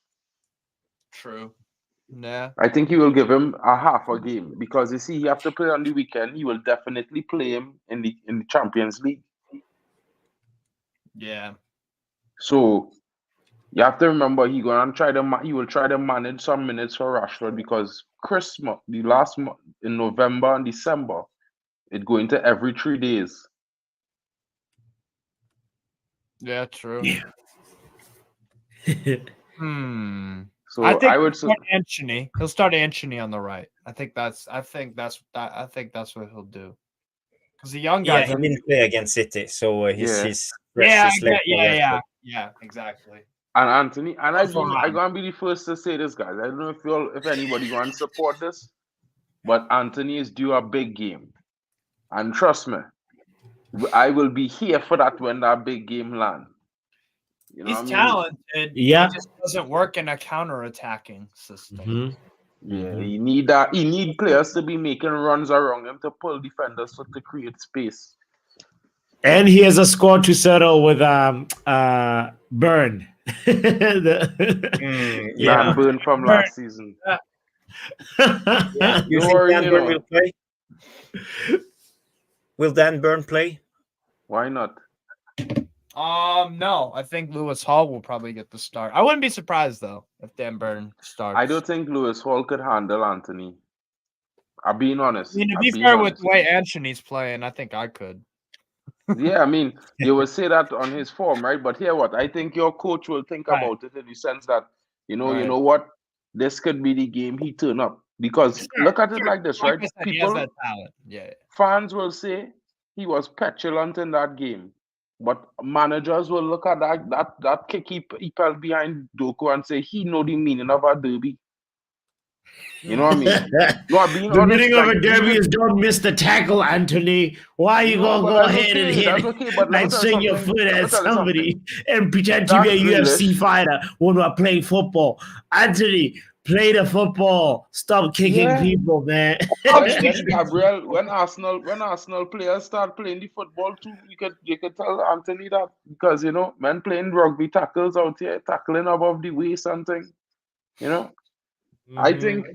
True. Yeah. I think he will give him a half a game because you see, he have to play on the weekend. He will definitely play him in the Champions League. Yeah. So you have to remember he will try to manage some minutes for Rashford because Christmas, the last month in November and December, it go into every 3 days. Yeah, true. Hmm. So I think I would he'll start Antony. He'll start Antony on the right. I think that's what he'll do. Because the young Yeah, guys. he didn't play against City, so Yeah. he's fresh. Yeah, He's left for Rashford. yeah, exactly. and Anthony and I That's fine. gonna be the first to say this, guys. I don't know if anybody gonna support this, but Anthony is due a big game, and trust me, I will be here for that when that big game land. You know He's what I mean? talented. Yeah. He just doesn't work in a counter-attacking system. Mhm. Yeah, he need that. He need players to be making runs around him to pull defenders to create space. And he has a score to settle with Burn. Dan Burn from last season. Yeah, you Don't think worry, Dan Burn will play? Will Dan Burn play? Why not? No, I think Lewis Hall will probably get the start. I wouldn't be surprised though if Dan Burn starts. I don't think Lewis Hall could handle Anthony. I'm being honest. I mean, to be fair, with the way Antony's playing, I think I could. Yeah, I mean, you would say that on his form, right? But here, what I think your coach will think Right. about it in the sense that you Right. know what, this could be the game he turn up because look at it like this, Like right? I said, he has that talent. Yeah. Fans will say he was petulant in that game, but managers will look at that kick he fell behind Doku and say he know the meaning of a derby. You know what I mean? No, I'm being The honest. meaning of a derby is don't miss the tackle, Anthony. Why you No, gonna but go that's ahead and okay, hit that's okay, but let me like tell you swing your something. foot Let me at tell you somebody and pretend to Jack be a UFC Grealish. fighter when we're playing football? Anthony, play the football. Stop kicking Yeah. people, man. When Arsenal players start playing the football too, you could tell Anthony that because men playing rugby tackles out here, tackling above the waist and thing. I think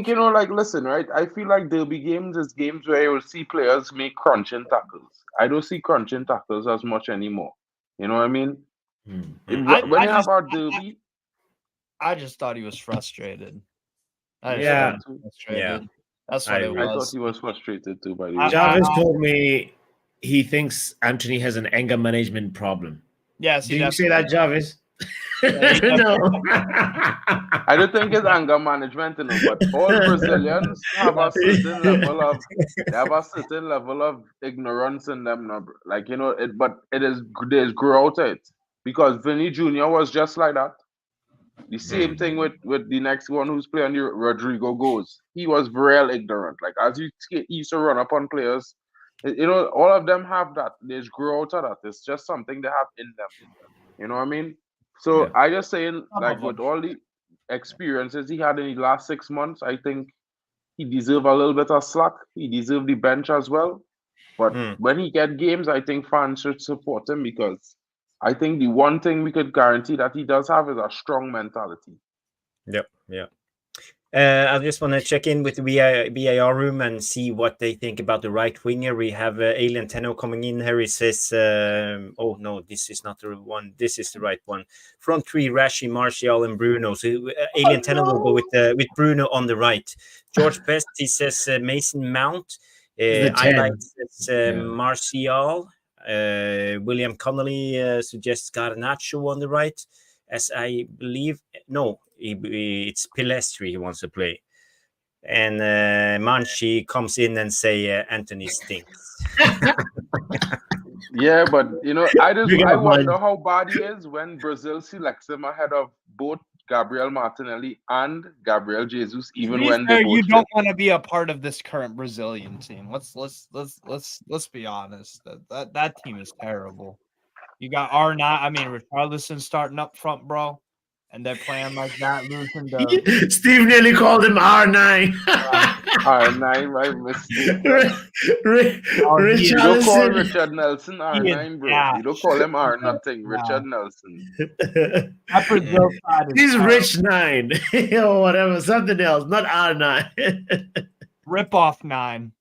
like listen, right? I feel like derby games is games where you will see players make crunching tackles. I don't see crunching tackles as much anymore. You know what I mean? When you have our derby, I just thought he was frustrated. Yeah. Yeah. That's what it I thought was. he was frustrated too. By the way, Jarvis told me he thinks Anthony has an anger management problem. Yes, Did you say that, Jarvis? No. I don't think it's anger management, but all Brazilians have a certain level of ignorance in them, like but there's growth to it because Vinny Jr. was just like that. The same thing with the next one who's playing Rodrigo Goes. He was real ignorant. Like as he used to run up on players, You know, all of them have that. They just grow out of that. It's just something they have in them. You know what I mean? So Yeah. I just saying, Some like of with them. all the experiences he had in the last 6 months, I think he deserve a little bit of slack. He deserve the bench as well. But Hmm. when he get games, I think fans should support him because I think the one thing we could guarantee that he does have is a strong mentality. Yep. Yeah. I just want to check in with the VAR room and see what they think about the right winger. We have Alien Tenno coming in here. He says, "Oh no, this is not the one. This is the right one." Front three: Rashi, Martial, and Bruno. So Alien Tenno will go with Bruno on the right. George Best, he says Mason Mount. He's the I like 10. Yeah. Martial. William Connolly suggests Garnacho on the right, as I believe. No, it's Pilestri he wants to play. And Manchi comes in and say Antony stinks. Yeah, but you know, Big I up, wonder man. how bad he is when Brazil selects him ahead of both Gabriel Martinelli and Gabriel Jesus, To even be when they fair, you both fit. don't want to be a part of this current Brazilian team. Let's be honest. That team is terrible. You got R9. I mean, Richarlison starting up front, bro, and they're playing like that, losing to. Steve nearly called him R9. R9, my mistake, bro. Oh, You don't call Richarlison. Richard Nelson he is R9, bro. You don't gash. call him R nothing. Nah, Richard Nelson. that Brazil side is He's terrible. Rich 9 or whatever, something else, not R9. Rip off 9.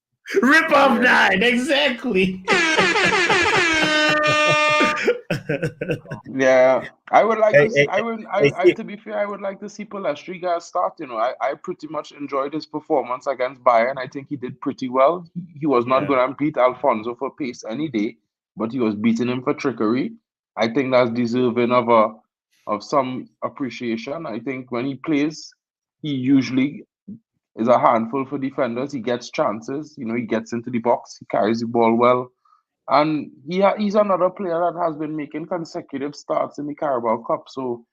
Rip off Yeah. 9, exactly. Yeah, I would like to see. Hey, I Steve. to be fair, I would like to see Palestriga start. You know, I pretty much enjoyed his performance against Bayern. I think he did pretty well. He was not Yeah. going to beat Alfonso for pace any day, but he was beating him for trickery. I think that's deserving of some appreciation. I think when he plays, he usually is a handful for defenders. He gets chances. You know, he gets into the box. He carries the ball well. And he's another player that has been making consecutive starts in the Carabao Cup. So,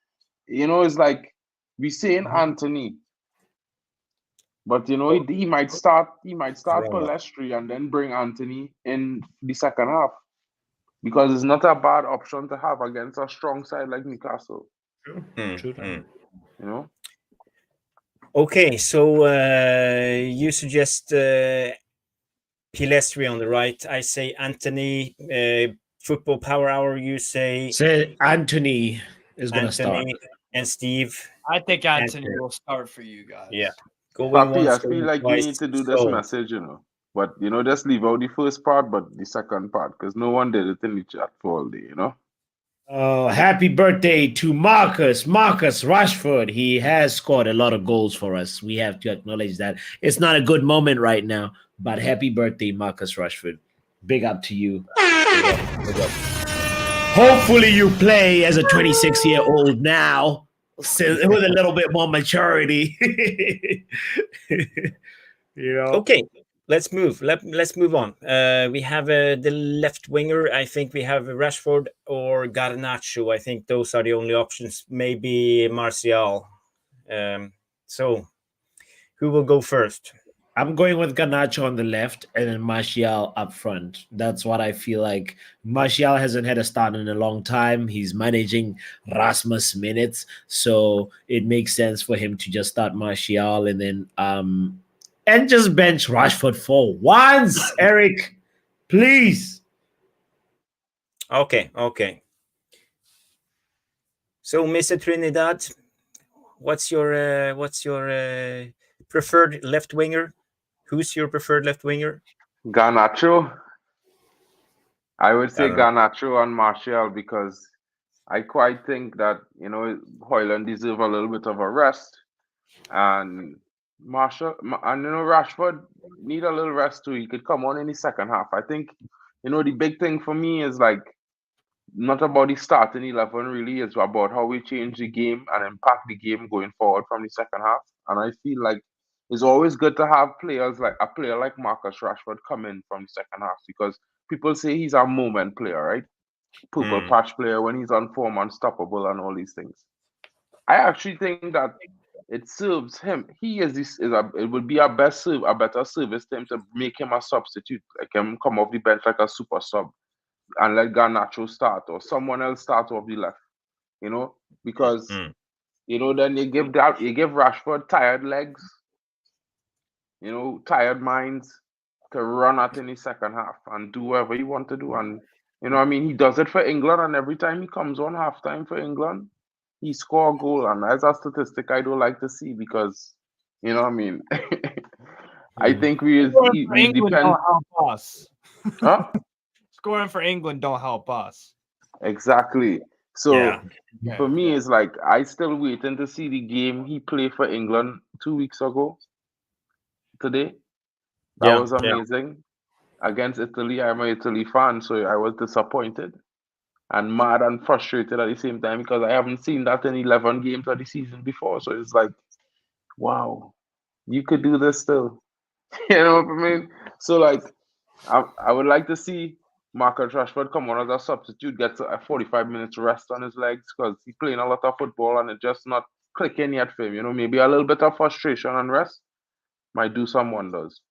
you know, it's like we saying Antony, but you know, he might start Roma. Palestri and then bring Antony in the second half because it's not a bad option to have against a strong side like Newcastle, True. you know. Okay, so you suggest Pilestri on the right. I say Anthony. Football Power Hour. You say Say Anthony is gonna start. Anthony and Steve. I think Antony Answer. will start for you guys. Yeah, going Papi, I once, feel going like you need twice. to do this So message, you know. But you know, just leave out the first part, but the second part, because no one did it in the chat for all day, you know. Oh, happy birthday to Marcus Rashford. He has scored a lot of goals for us. We have to acknowledge that. It's not a good moment right now, but happy birthday, Marcus Rashford. Big up to you. big up. Hopefully, you play as a 26-year-old now with a little bit more maturity. You know? Okay, let's move. Let's move on. We have the left winger. I think we have Rashford or Garnacho. I think those are the only options. Maybe Martial. So, who will go first? I'm going with Garnacho on the left and then Martial up front. That's what I feel like. Martial hasn't had a start in a long time. He's managing Rasmus minutes, so it makes sense for him to just start Martial and then and just bench Rashford for once, Erik. Please. Okay. So, Mr. Trinidad, what's your preferred left winger? Who's your preferred left winger? Garnacho, I would say Garnacho. Garnacho and Martial because I quite think that, you know, Hoyland deserve a little bit of a rest. And and you know, Rashford need a little rest too. He could come on in the second half. I think, you know, the big thing for me is like not about the starting 11 really, it's about how we change the game and impact the game going forward from the second half. And I feel like it's always good to have players like a player like Marcus Rashford come in from the second half because people say he's a moment player, right? Purple patch player when he's on form, unstoppable, and all these things. I actually think that it serves him. He is this is a it would be a better service to him to make him a substitute, like him come off the bench like a super sub and let Garnacho start or someone else start off the left. You know, because Mm. then you give Rashford tired legs, tired minds to run at in the second half and do whatever you want to do. And he does it for England, and every time he comes on halftime for England, he score a goal. And that's a statistic I don't like to see because I think Scoring for we England depend. don't help us. Huh? Scoring for England don't help us. Exactly. So Yeah. for me, it's like I still waiting to see the game he played for England 2 weeks ago. Today, that Yeah. was amazing against Italy. I'm an Italy fan, so I was disappointed and mad and frustrated at the same time because I haven't seen that in 11 games of the season before. So it's like, wow, you could do this still. You know what I mean? So like, I would like to see Marcus Rashford come on as a substitute, get a 45 minutes rest on his legs because he's playing a lot of football and it's just not clicking yet for him. Maybe a little bit of frustration and rest might do some wonders.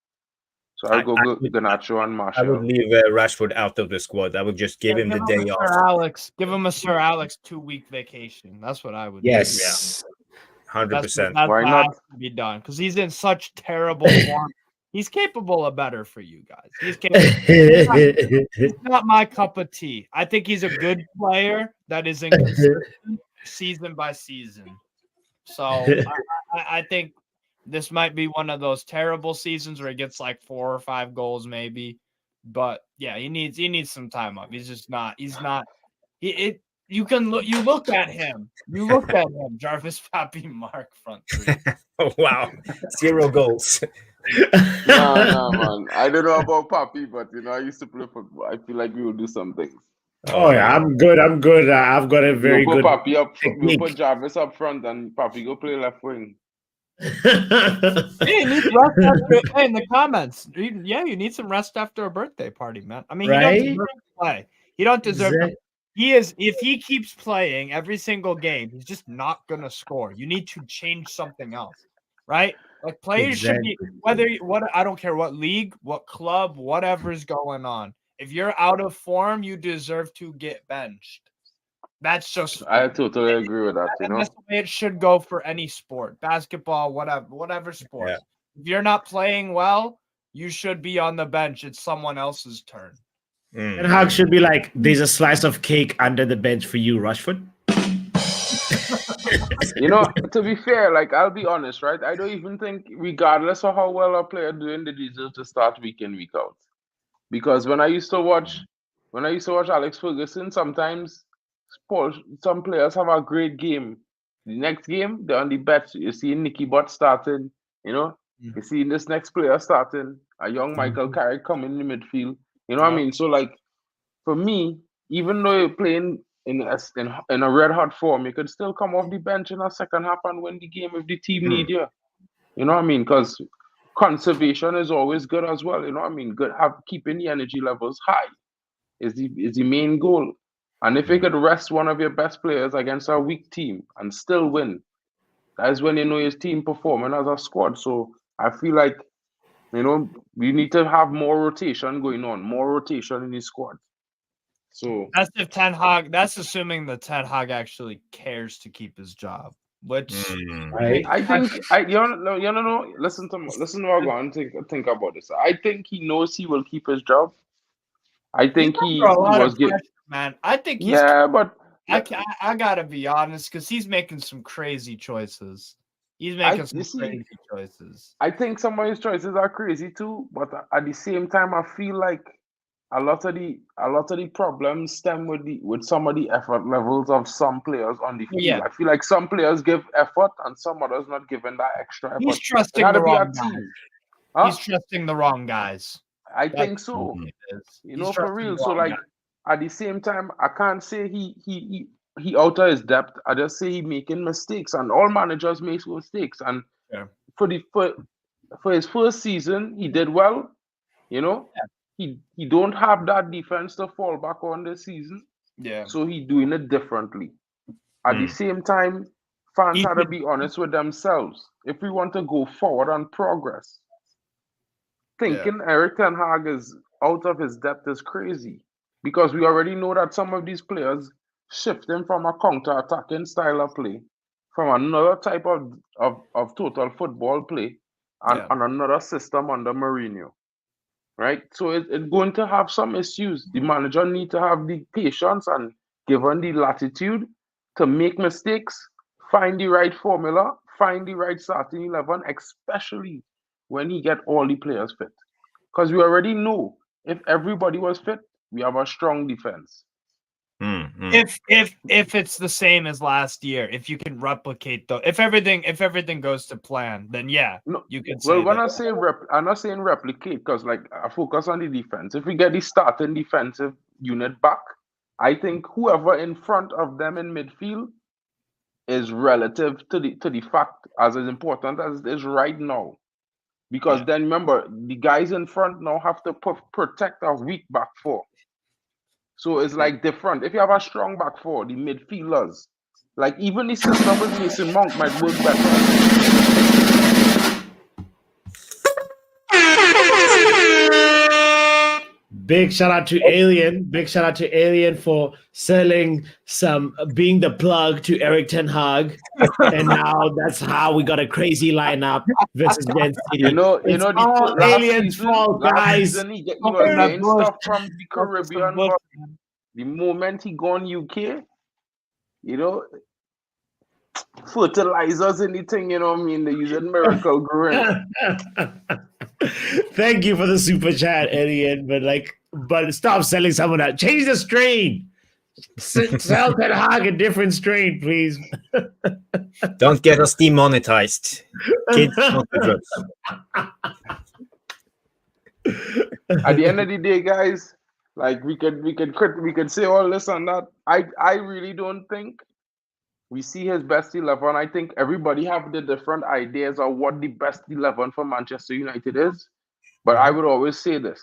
So I'll go Garnacho and I would Martial. leave Rashford out of the squad. I would just give him the day Sir off. Alex, give him a Sir Alex 2-week vacation. That's what I would do. Yes. 100%. That's Why what not? has to be done because he's in such terrible form. He's capable of better for you guys. He's capable. He's not my cup of tea. I think he's a good player that is inconsistent season by season. So I think this might be one of those terrible seasons where he gets like 4 or 5 goals maybe. But yeah, he needs some time up. He's just not. He's not. You look at him. You look at him. Jarvis, Pappy, Mark, front three. Oh, wow. 0 goals. No, man. I don't know about Papi, but I used to play football. I feel like we will do some things. Oh yeah, I'm good. I've got a very We'll good put Papi up. We'll technique. put Jarvis up front, and Papi go play left wing. Hey, you need rest after, hey, in the comments. You need some rest after a birthday party, man. I mean, he don't Right? deserve to play. He don't deserve to. If he keeps playing every single game, he's just not gonna score. You need to change something else, right? Like players should be I don't care what league, what club, whatever's going on. If you're out of form, you deserve to get benched. That's just I totally agree with that. and that's the way it should go for any sport, basketball, whatever sport. Yeah. If you're not playing well, you should be on the bench. It's someone else's turn. And Hug should be like, there's a slice of cake under the bench for you, Rashford. To be fair, like I'll be honest, right? I don't even think, regardless of how well a player doing, they deserve to start week in, week out. Because when I used to watch Alex Ferguson, sometimes some players have a great game. The next game, they're on the bench. You see Nicky Butt starting, you see this next player starting, a young Michael Carrick coming in the midfield. You know what I mean? So like for me, even though you're playing in a red hot form, you could still come off the bench in a second half and win the game if the team need you. You know what I mean? Because conservation is always good as well. You know what I mean? Keeping the energy levels high is the main goal. And if you could rest one of your best players against a weak team and still win, that's when your team performing as a squad. So I feel like we need to have more rotation going on, more rotation in the squad. So that's if Ten Hag. That's assuming that Ten Hag actually cares to keep his job. Which I think listen to what I'm going to think about this. I think he knows he will keep his job. I think he a lot was of pressure, man. I think he's but I gotta be honest because he's making some crazy choices. He's making some crazy choices. I think some of his choices are crazy too, but at the same time, I feel like a lot of the problems stem with some of the effort levels of some players on the field. Yeah. I feel like some players give effort and some others not giving that extra effort. He's trusting the wrong guys. Huh? He's trusting the wrong guys. I think so. For real. So like at the same time, I can't say he out of his depth. I just say he making mistakes, and all managers make mistakes. And for his first season, he did well. He don't have that defense to fall back on this season. Yeah. So he doing it differently. At the same time, fans had to be honest with themselves. If we want to go forward and progress, thinking Erik ten Hag is out of his depth is crazy. Because we already know that some of these players shifting from a counter-attacking style of play, from another type of total football play, and another system under Mourinho. Right? So it's going to have some issues. The manager need to have the patience and given the latitude to make mistakes, find the right formula, find the right starting 11, especially when he get all the players fit. Because we already know if everybody was fit, we have a strong defense. If it's the same as last year, if you can replicate if everything goes to plan, then you can say. Well, when I say I'm not saying replicate, because like I focus on the defense. If we get the starting defensive unit back, I think whoever in front of them in midfield is relative to the fact as important as it is right now. Because then remember, the guys in front now have to protect a weak back four. So it's like different. If you have a strong back four, the midfielders, like even the system with Mason Mount might work better. Big shout out to Alien. Big shout out to Alien for being the plug to Erik ten Hag. And now that's how we got a crazy lineup versus Man City. It's all Alien's fault, guys. He was getting stuff from the Caribbean, but the moment he gone UK, fertilizers and the thing, they using Miracle Green. Thank you for the super chat, Alien. But stop selling someone out. Change the strain. Sell ten Hag a different strain, please. Don't get us demonetized. Kids, not the drugs. At the end of the day, guys, like we could say all this and that. I really don't think we see his best 11. I think everybody have the different ideas of what the best 11 for Manchester United is. But I would always say this: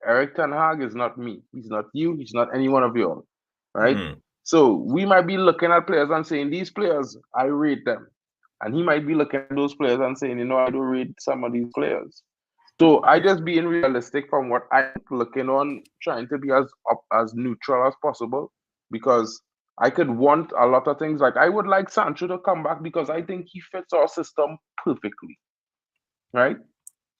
Erik ten Hag is not me. He's not you. He's not any one of you all. Right? So we might be looking at players and saying, these players, I rate them. And he might be looking at those players and saying, I don't rate some of these players. So I just being realistic from what I'm looking on, trying to be as neutral as possible, because I could want a lot of things. Like I would like Sancho to come back because I think he fits our system perfectly. Right?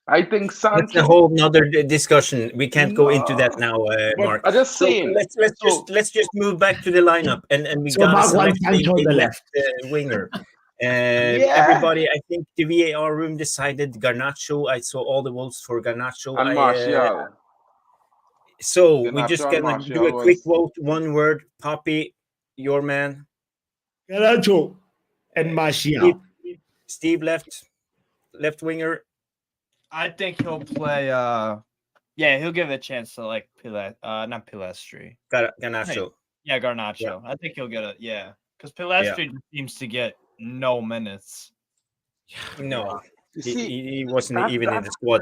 I think Sancho. That's a whole nother discussion. We can't go into that now, Mark. I'm just saying. Let's just move back to the lineup, and we got Sancho on the left winger. Everybody, I think the VAR room decided Garnacho. I saw all the votes for Garnacho and Martial. So we just gonna do a quick vote. One word, Poppy, your man. Garnacho and Martial. Steve left winger. I think he'll play. He'll give it a chance to not Pilastri. Garnacho. Yeah, Garnacho. Yeah. I think he'll get it. Yeah, because Pilastri seems to get no minutes. No, he wasn't even in the squad.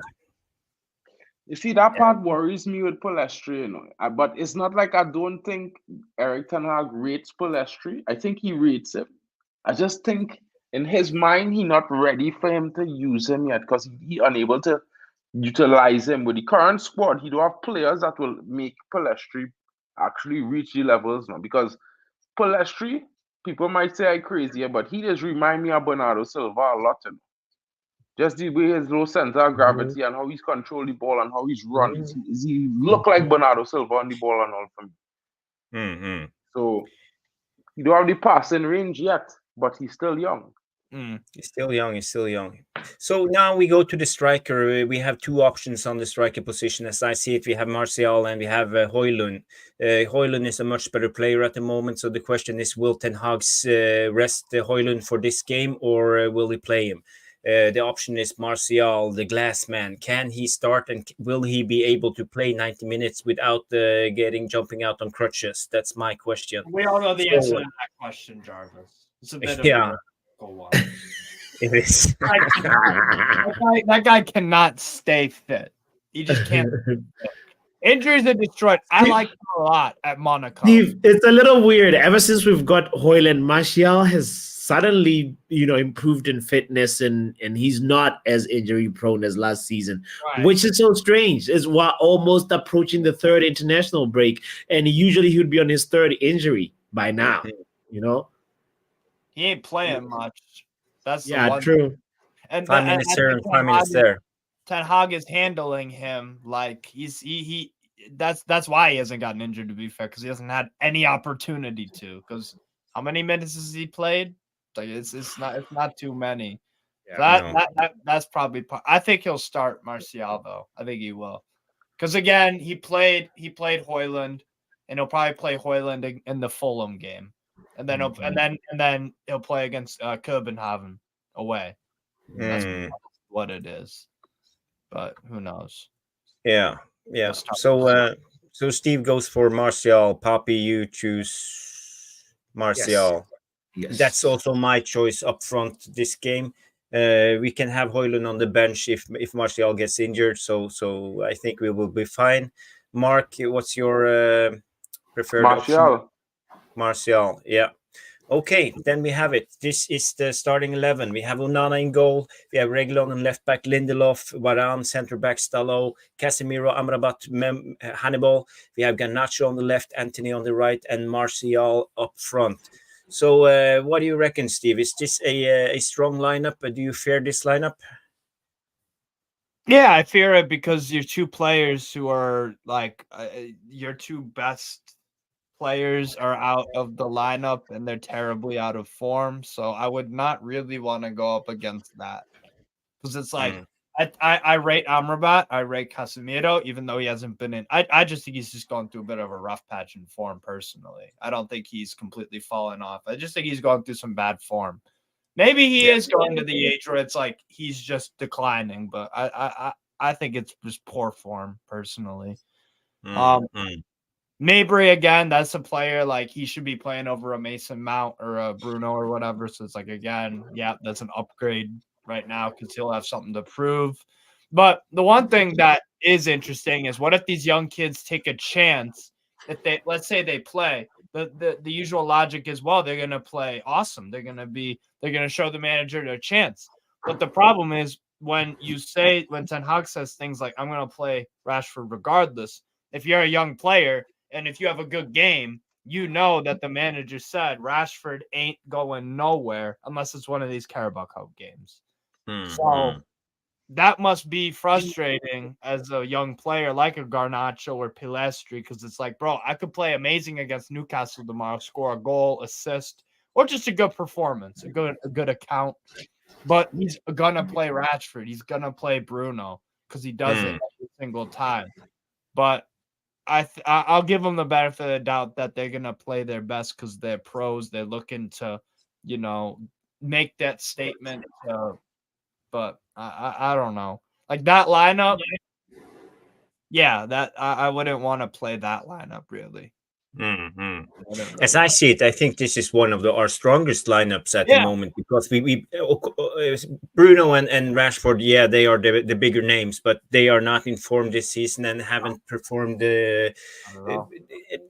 You see, that part worries me with Pilastri, But it's not like I don't think Erik ten Hag rates Pilastri. I think he rates him. I just think in his mind, he's not ready for him to use him yet because he's unable to utilize him. With the current squad, he don't have players that will make Pilastri actually reach the levels now. Because Pilastri, people might say I'm crazy, but he just remind me of Bernardo Silva a lot. Just the way his low center of gravity and how he's control the ball and how he's run. He look like Bernardo Silva on the ball and all for me. So he don't have the passing range yet, but he's still young. He's still young. So now we go to the striker. We have two options on the striker position. As I see it, we have Martial and we have Haaland. Haaland is a much better player at the moment. So the question is, will Ten Hag rest Haaland for this game or will he play him? The option is Martial, the glass man. Can he start and will he be able to play 90 minutes without jumping out on crutches? That's my question. We all know the answer to that question, Jarvis. It's a bit of a one. It is. that guy cannot stay fit. He just can't. Injuries are destroyed. I like him a lot at Monaco. Steve, it's a little weird. Ever since we've got Haaland, Martial has suddenly, improved in fitness, and he's not as injury prone as last season, Right. which is so strange. Is what almost approaching the third international break, and usually he would be on his third injury by now. He ain't playing much. That's the Yeah, one. true. And 5 minutes I here think and 5 minutes there. Ten Hag is handling him like he that's why he hasn't gotten injured, to be fair, because he hasn't had any opportunity to. Because how many minutes has he played? Like it's not too many. Yeah. That's probably I think he'll start Martial though. I think he will. Because again, he played Haaland, and he'll probably play Haaland in the Fulham game. And then he'll play against Copenhagen away. That's what it is. But who knows? Yeah. He'll start So Steve goes for Martial. Poppy, you choose Martial. Yes. That's also my choice up front this game. We can have Højlund on the bench if Martial gets injured. So I think we will be fine. Mark, what's your preferred option? Martial. Martial, yeah. Okay, then we have it. This is the starting 11. We have Onana in goal. We have Reguilon on left back, Lindelof, Varane, centre back, Stallo, Casemiro, Amrabat, Hannibal. We have Garnacho on the left, Antony on the right, and Martial up front. So what do you reckon, Steve? Is this a strong lineup? Do you fear this lineup? Yeah, I fear it because your two players who are like your two best players are out of the lineup and they're terribly out of form. So I would not really want to go up against that because it's like I rate Amrabat, I rate Casemiro, even though he hasn't been in. I just think he's just going through a bit of a rough patch in form personally. I don't think he's completely fallen off. I just think he's going through some bad form. Maybe he is going to the age where it's like he's just declining, but I think it's just poor form personally. Mabry again, that's a player like he should be playing over a Mason Mount or a Bruno or whatever. So it's like again, yeah, that's an upgrade right now because he'll have something to prove. But the one thing that is interesting is what if these young kids take a chance? If they let's say they play, the usual logic is well, they're gonna play awesome. They're gonna show the manager their chance. But the problem is when Ten Hag says things like I'm gonna play Rashford regardless, if you're a young player and if you have a good game, you know that the manager said Rashford ain't going nowhere unless it's one of these Carabao Cup games. So that must be frustrating as a young player like a Garnacho or Pilastri because it's like, bro, I could play amazing against Newcastle tomorrow, score a goal, assist, or just a good performance, a good account. But he's gonna play Rashford. He's gonna play Bruno because he does it every single time. But I'll give them the benefit of the doubt that they're gonna play their best because they're pros. They're looking to, make that statement. But I don't know, like that lineup. Yeah, that I wouldn't want to play that lineup really. As I see it, I think this is one of our strongest lineups at the moment because we Bruno and Rashford, yeah, they are the bigger names, but they are not in form this season and haven't performed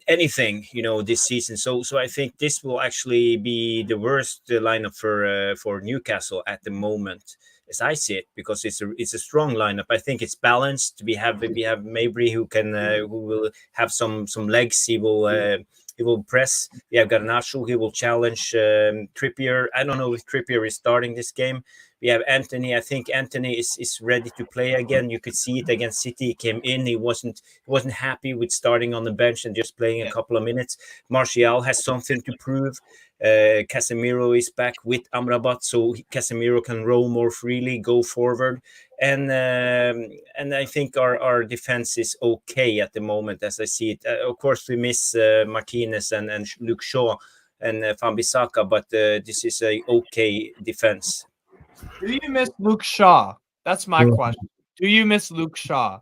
anything, this season. So I think this will actually be the worst lineup for Newcastle at the moment, as I see it, because it's a strong lineup. I think it's balanced. We have Mabry who will have some legs. He will press. We have Garnacho. He will challenge Trippier. I don't know if Trippier is starting this game. We have Antony. I think Antony is ready to play again. You could see it against City. He came in. He wasn't happy with starting on the bench and just playing a couple of minutes. Martial has something to prove. Casemiro is back with Amrabat, so Casemiro can roll more freely, go forward, and I think our defense is okay at the moment, as I see it. Of course, we miss Martinez and Luke Shaw and Wan-Bissaka, but this is a okay defense. Do you miss Luke Shaw? That's my question. Do you miss Luke Shaw?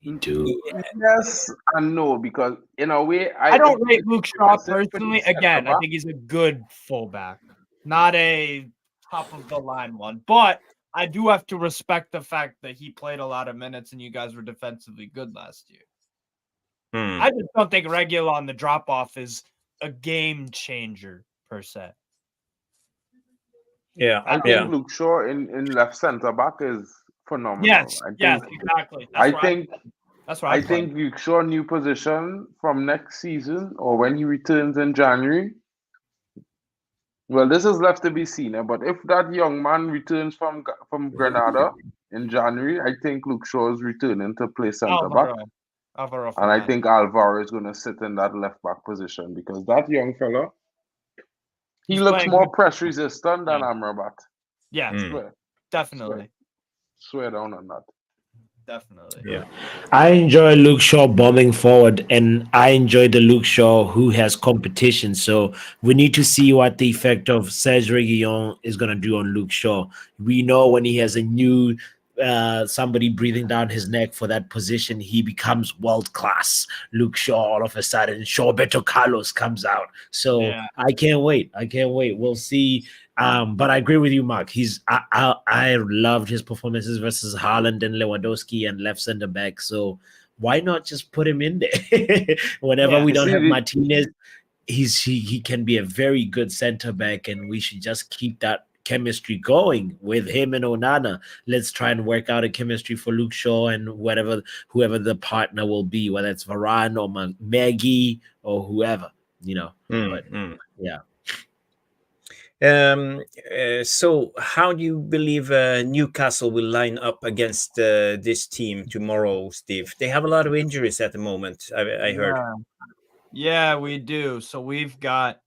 Yes and no, because in a way I don't rate Luke Shaw personally. Again, I think he's a good fullback, not a top of the line one. But I do have to respect the fact that he played a lot of minutes and you guys were defensively good last year. I just don't think Reguilon on the drop off is a game changer per se. Yeah, I yeah. think Luke Shaw in left centre back is phenomenal. Yes, I yes, think exactly. I think That's where I think Luke Shaw new position from next season or when he returns in January. Well, this is left to be seen. But if that young man returns from Granada in January, I think Luke Shaw is returning to play centre back. Alvaro And I Fernandez. think Alvaro is going to sit in that left back position because that young fella, he He's looks playing more good press resistant than Yeah. Amrabat. Yes, Mm. Swear, definitely. swear down on that. Definitely. Yeah. I enjoy Luke Shaw bombing forward, and I enjoy the Luke Shaw who has competition. So we need to see what the effect of Serge Reguilon is going to do on Luke Shaw. We know when he has a new somebody breathing down his neck for that position, he becomes world class. Luke Shaw, all of a sudden, Beto Carlos comes out. So Yeah. I can't wait. I can't wait. We'll see. But I agree with you, Mark. I loved his performances versus Haaland and Lewandowski and left center back. So why not just put him in there? Whenever Yeah. we You don't see, have Martinez, he can be a very good center back, and we should just keep that chemistry going with him and Onana. Let's try and work out a chemistry for Luke Shaw and whoever the partner will be, whether it's Varane or Maggie or whoever, But yeah. So, how do you believe Newcastle will line up against this team tomorrow, Steve? They have a lot of injuries at the moment. I heard. Yeah, we do. So we've got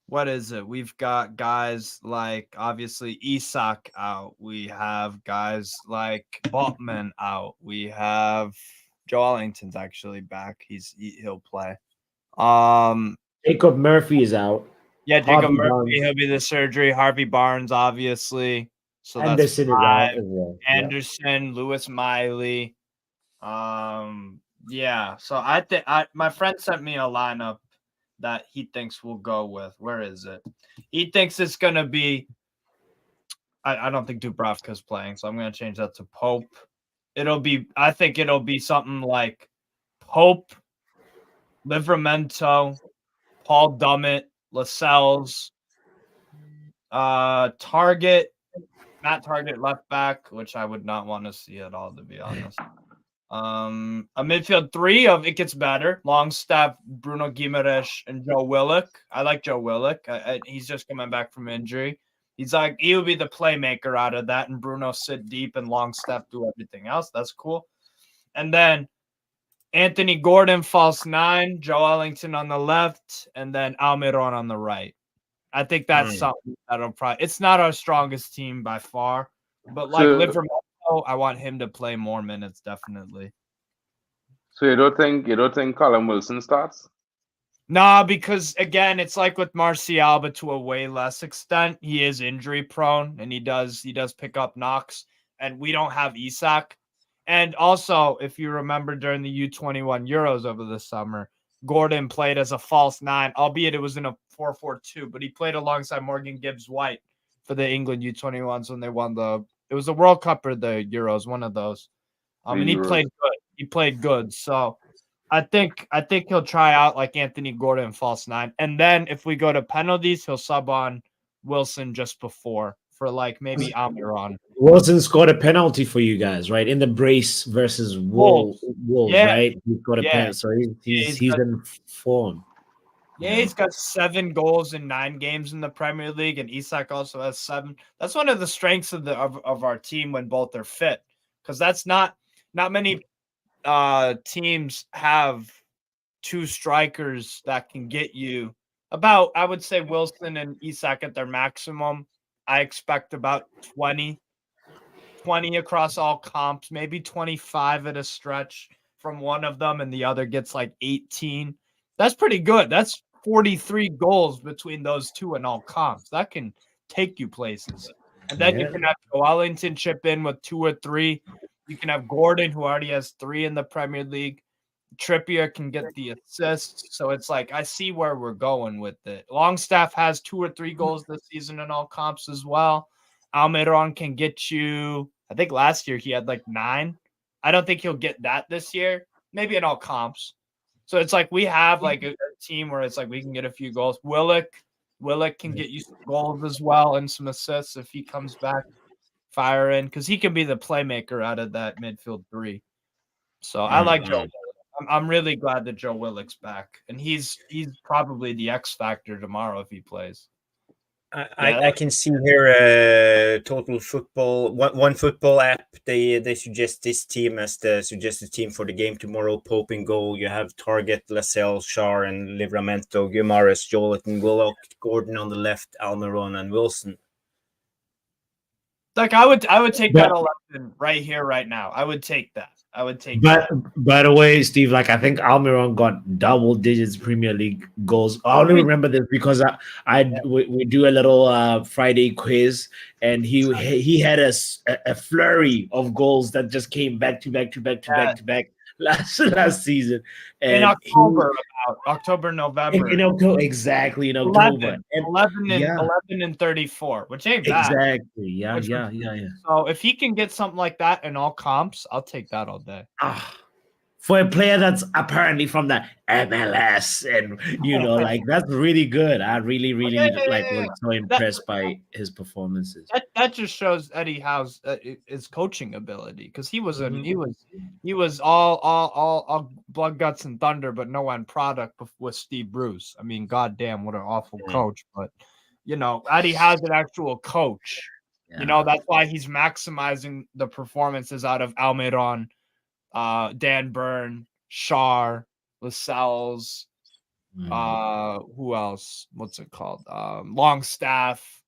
what is it? We've got guys like obviously Isak out. We have guys like Botman out. We have Joe Ellington's actually back. He'll play. Jacob Murphy is out. Yeah, Jacob Harvey Murphy, Barnes. he'll be the surgery. Harvey Barnes, obviously. So that's Anderson is out as well. Yeah. Anderson, Lewis Miley. Yeah. So I think my friend sent me a lineup that he thinks we'll go with. Where is it? He thinks it's gonna be. I don't think Dubravka's playing, so I'm gonna change that to Pope. I think it'll be something like Pope, Livramento, Paul Dummett, Lascelles, Target, Matt Target left back, which I would not want to see at all, to be honest. A midfield three of it gets better. Longstaff, Bruno Guimaraes, and Joe Willock. I like Joe Willock. He's just coming back from injury. He would be the playmaker out of that, and Bruno sit deep and Longstaff do everything else. That's cool. And then Anthony Gordon, false nine, Joe Ellington on the left, and then Almiron on the right. I think that's something that'll probably. It's not our strongest team by far, but like Liverpool, I want him to play more minutes, definitely. So you don't think Callum Wilson starts? Nah, because again, it's like with Martial, but to a way less extent. He is injury prone, and he does pick up knocks, and we don't have Isak. And also, if you remember during the U21 Euros over the summer, Gordon played as a false nine, albeit it was in a 4-4-2, but he played alongside Morgan Gibbs-White for the England U21s when they won it was the World Cup or the Euros, one of those. And he played good. He played good. So I think he'll try out like Anthony Gordon false nine. And then if we go to penalties, he'll sub on Wilson just before for like maybe Almiron. Wilson scored a penalty for you guys, right? In the brace versus Wolves, yeah. Right? He scored a penalty. So he's in form. Yeah, he's got 7 goals in 9 games in the Premier League, and Isak also has 7. That's one of the strengths of our team when both are fit, because that's not many teams have 2 strikers that can get you about. I would say Wilson and Isak at their maximum. I expect about 20 across all comps, maybe 25 at a stretch from one of them, and the other gets like 18. That's pretty good. That's 43 goals between those two in all comps. That can take you places. And then you can have Wellington chip in with 2 or 3. You can have Gordon, who already has 3 in the Premier League. Trippier can get the assists. So it's like, I see where we're going with it. Longstaff has 2 or 3 goals this season in all comps as well. Almiron can get you, I think last year he had like 9. I don't think he'll get that this year. Maybe in all comps. So it's like we have like a team where it's like we can get a few goals. Willock, Willock can get you some goals as well and some assists if he comes back firing, because he can be the playmaker out of that midfield three. So I like Joe. I'm really glad that Joe Willock's back, and he's probably the X factor tomorrow if he plays. I can see here Total Football, one football app. They suggest this team as the suggested team for the game tomorrow. Pope in goal. You have Target, Lascelles, Schär, and Livramento, Guimaraes, Joleton, Willock, Gordon on the left, Almiron, and Wilson. Like I would take that 11 right here, right now. I would take that. But by the way, Steve, like I think Almiron got double digits Premier League goals. I only remember this because we do a little Friday quiz, and he had a flurry of goals that just came back to back last season. And in October, November. In October, exactly in October. 11 and 34, which ain't bad. Exactly. Yeah. So if he can get something like that in all comps, I'll take that all day. For a player that's apparently from the MLS, and like that's really good. I really was so impressed by his performances. That just shows Eddie Howe's his coaching ability, because he was all blood, guts, and thunder, but no end product with Steve Bruce. I mean, goddamn, what an awful coach! But Eddie Howe's an actual coach. Yeah. That's why he's maximizing the performances out of Almiron, Dan Burn, Schär, Lascelles, who else? What's it called? Longstaff,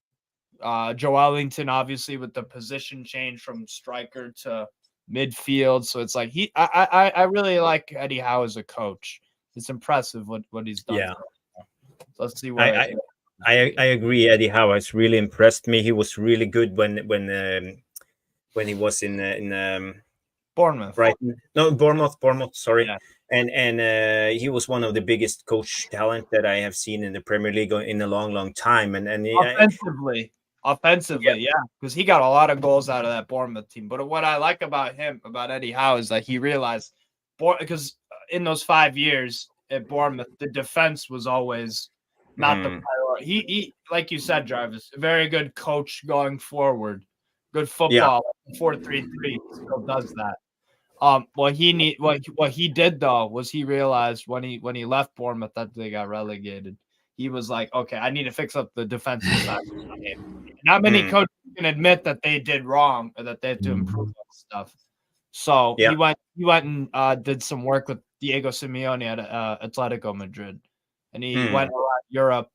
Joe Ellington, obviously with the position change from striker to midfield. So it's like I really like Eddie Howe as a coach. It's impressive what he's done. Yeah. So let's see what I agree. Eddie Howe has really impressed me. He was really good when he was in Bournemouth. Right. No, Bournemouth, sorry. Yeah. And he was one of the biggest coach talent that I have seen in the Premier League in a long time. And offensively, yeah, because he got a lot of goals out of that Bournemouth team. But what I like about Eddie Howe, is that he realized, because in those 5 years at Bournemouth, the defense was always not the priority. He, like you said, Jarvis, a very good coach going forward. Good football, 4-3-3 still does that. What he did though was he realized when he left Bournemouth that they got relegated. He was like, okay, I need to fix up the defensive side of the game. Not many coaches can admit that they did wrong or that they had to improve that stuff. So he went and did some work with Diego Simeone at Atletico Madrid, and he went around Europe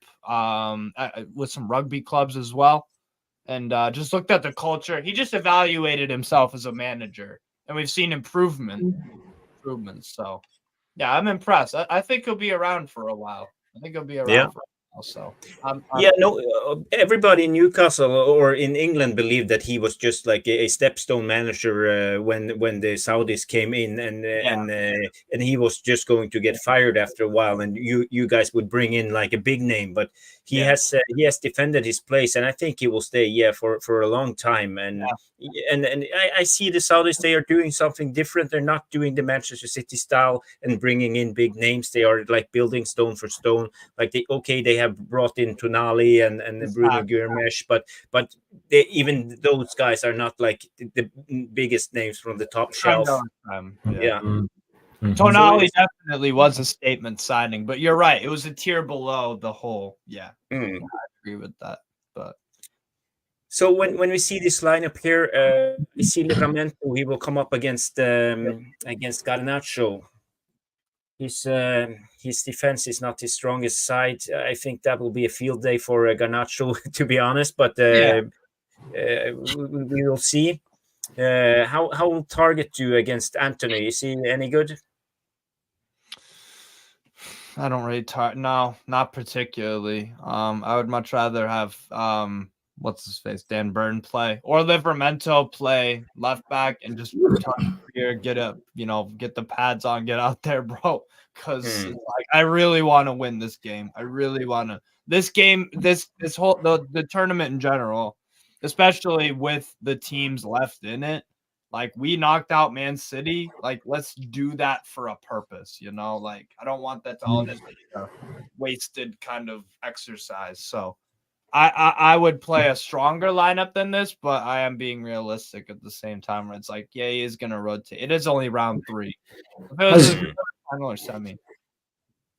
with some rugby clubs as well, and just looked at the culture. He just evaluated himself as a manager, and we've seen improvements. So, yeah, I'm impressed. I think he'll be around for a while. For a while. So, everybody in Newcastle or in England believed that he was just like a stepstone manager when the Saudis came in, and he was just going to get fired after a while, and you guys would bring in like a big name, but he has defended his place, and I think he will stay for a long time. And I see the Saudis, they are doing something different. They're not doing the Manchester City style and bringing in big names. They are like building stone for stone. Like they have brought in Tonali and Bruno Guimaraes, but even those guys are not like the biggest names from the top shelf. Tonali definitely was a statement signing, but you're right. It was a tier below the whole. I agree with that. But so when we see this lineup here, we see Livramento. He will come up against Garnacho. His defense is not his strongest side. I think that will be a field day for Garnacho, to be honest. But we will see. How will Target do against Antony? Is he any good? I don't rate no, not particularly. I would much rather have what's his face, Dan Burn play, or Livramento play left back and just here, get the pads on, get out there, bro. Because I really want to win this game. I really want to. This game, this whole the tournament in general, especially with the teams left in it. Like, we knocked out Man City. Like, let's do that for a purpose, Like, I don't want that to all just wasted kind of exercise. So I would play a stronger lineup than this, but I am being realistic at the same time where it's like, yeah, he is going to rotate. It is only round 3. If it was just final or semi.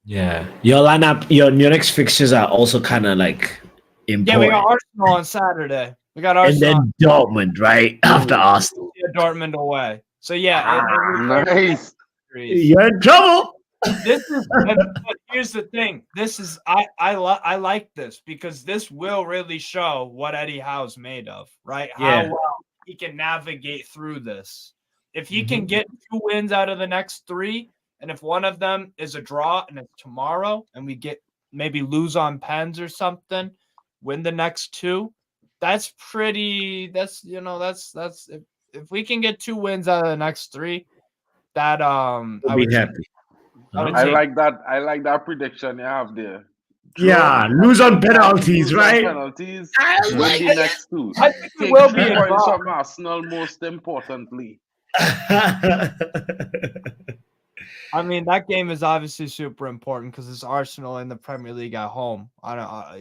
Yeah, your lineup, your next fixtures are also kind of like important. Yeah, we got Arsenal on Saturday. We got and Arsenal. then Dortmund, right after Arsenal. Dortmund away. So yeah, Nice. You're in trouble. This is, but here's the thing. This is I like this because this will really show what Eddie Howe's made of, right? How well he can navigate through this. If he can get 2 wins out of the next 3, and if one of them is a draw and it's tomorrow, and we get maybe lose on pens or something, win the next 2, that's pretty. That's if we can get 2 wins out of the next 3, that We'll be happy. I like that prediction you have there. Yeah, lose on penalties, right? Penalties. I Win like the it. next 2. I think Take it will 3 be points involved. from Arsenal, most importantly. I mean, that game is obviously super important because it's Arsenal in the Premier League at home on a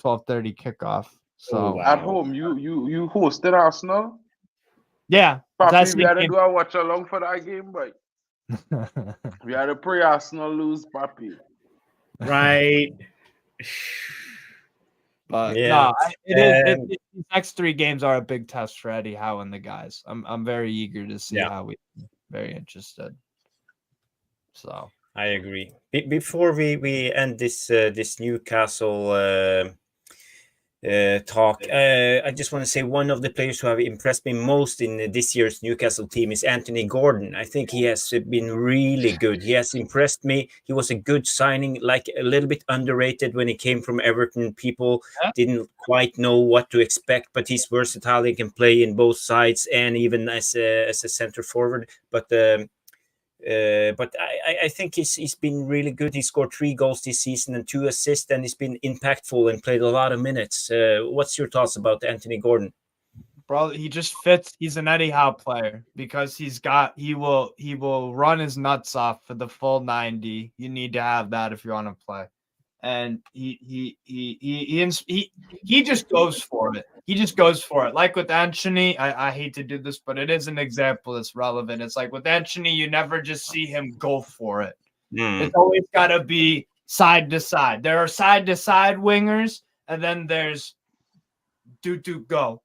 12:30 kickoff. So Oh, wow. At home, you hosted Arsenal. yeah, Papi, we had to do a watch along for that game, but game. we had to pray Arsenal lose, Papi. Right. But Yeah. these next 3 games are a big test for Eddie Howe and the guys. I'm very eager to see how we. Very interested. So I agree. Before we end this Newcastle talk, I just want to say one of the players who have impressed me most in this year's Newcastle team is Anthony Gordon. I think he has been really good. He has impressed me. He was a good signing, like a little bit underrated when he came from Everton. People didn't quite know what to expect, but he's versatile. He can play in both sides and even as a center forward. But I think he's been really good. He scored 3 goals this season and 2 assists, and he's been impactful and played a lot of minutes. What's your thoughts about Anthony Gordon? Bro, he just fits. He's an Eddie Howe player because he will run his nuts off for the full 90. You need to have that if you want to play. And he just goes for it. He just goes for it. Like with Antony, I hate to do this, but it is an example that's relevant. It's like with Antony, you never just see him go for it. It's always got to be side to side. There are side to side wingers, and then there's do go.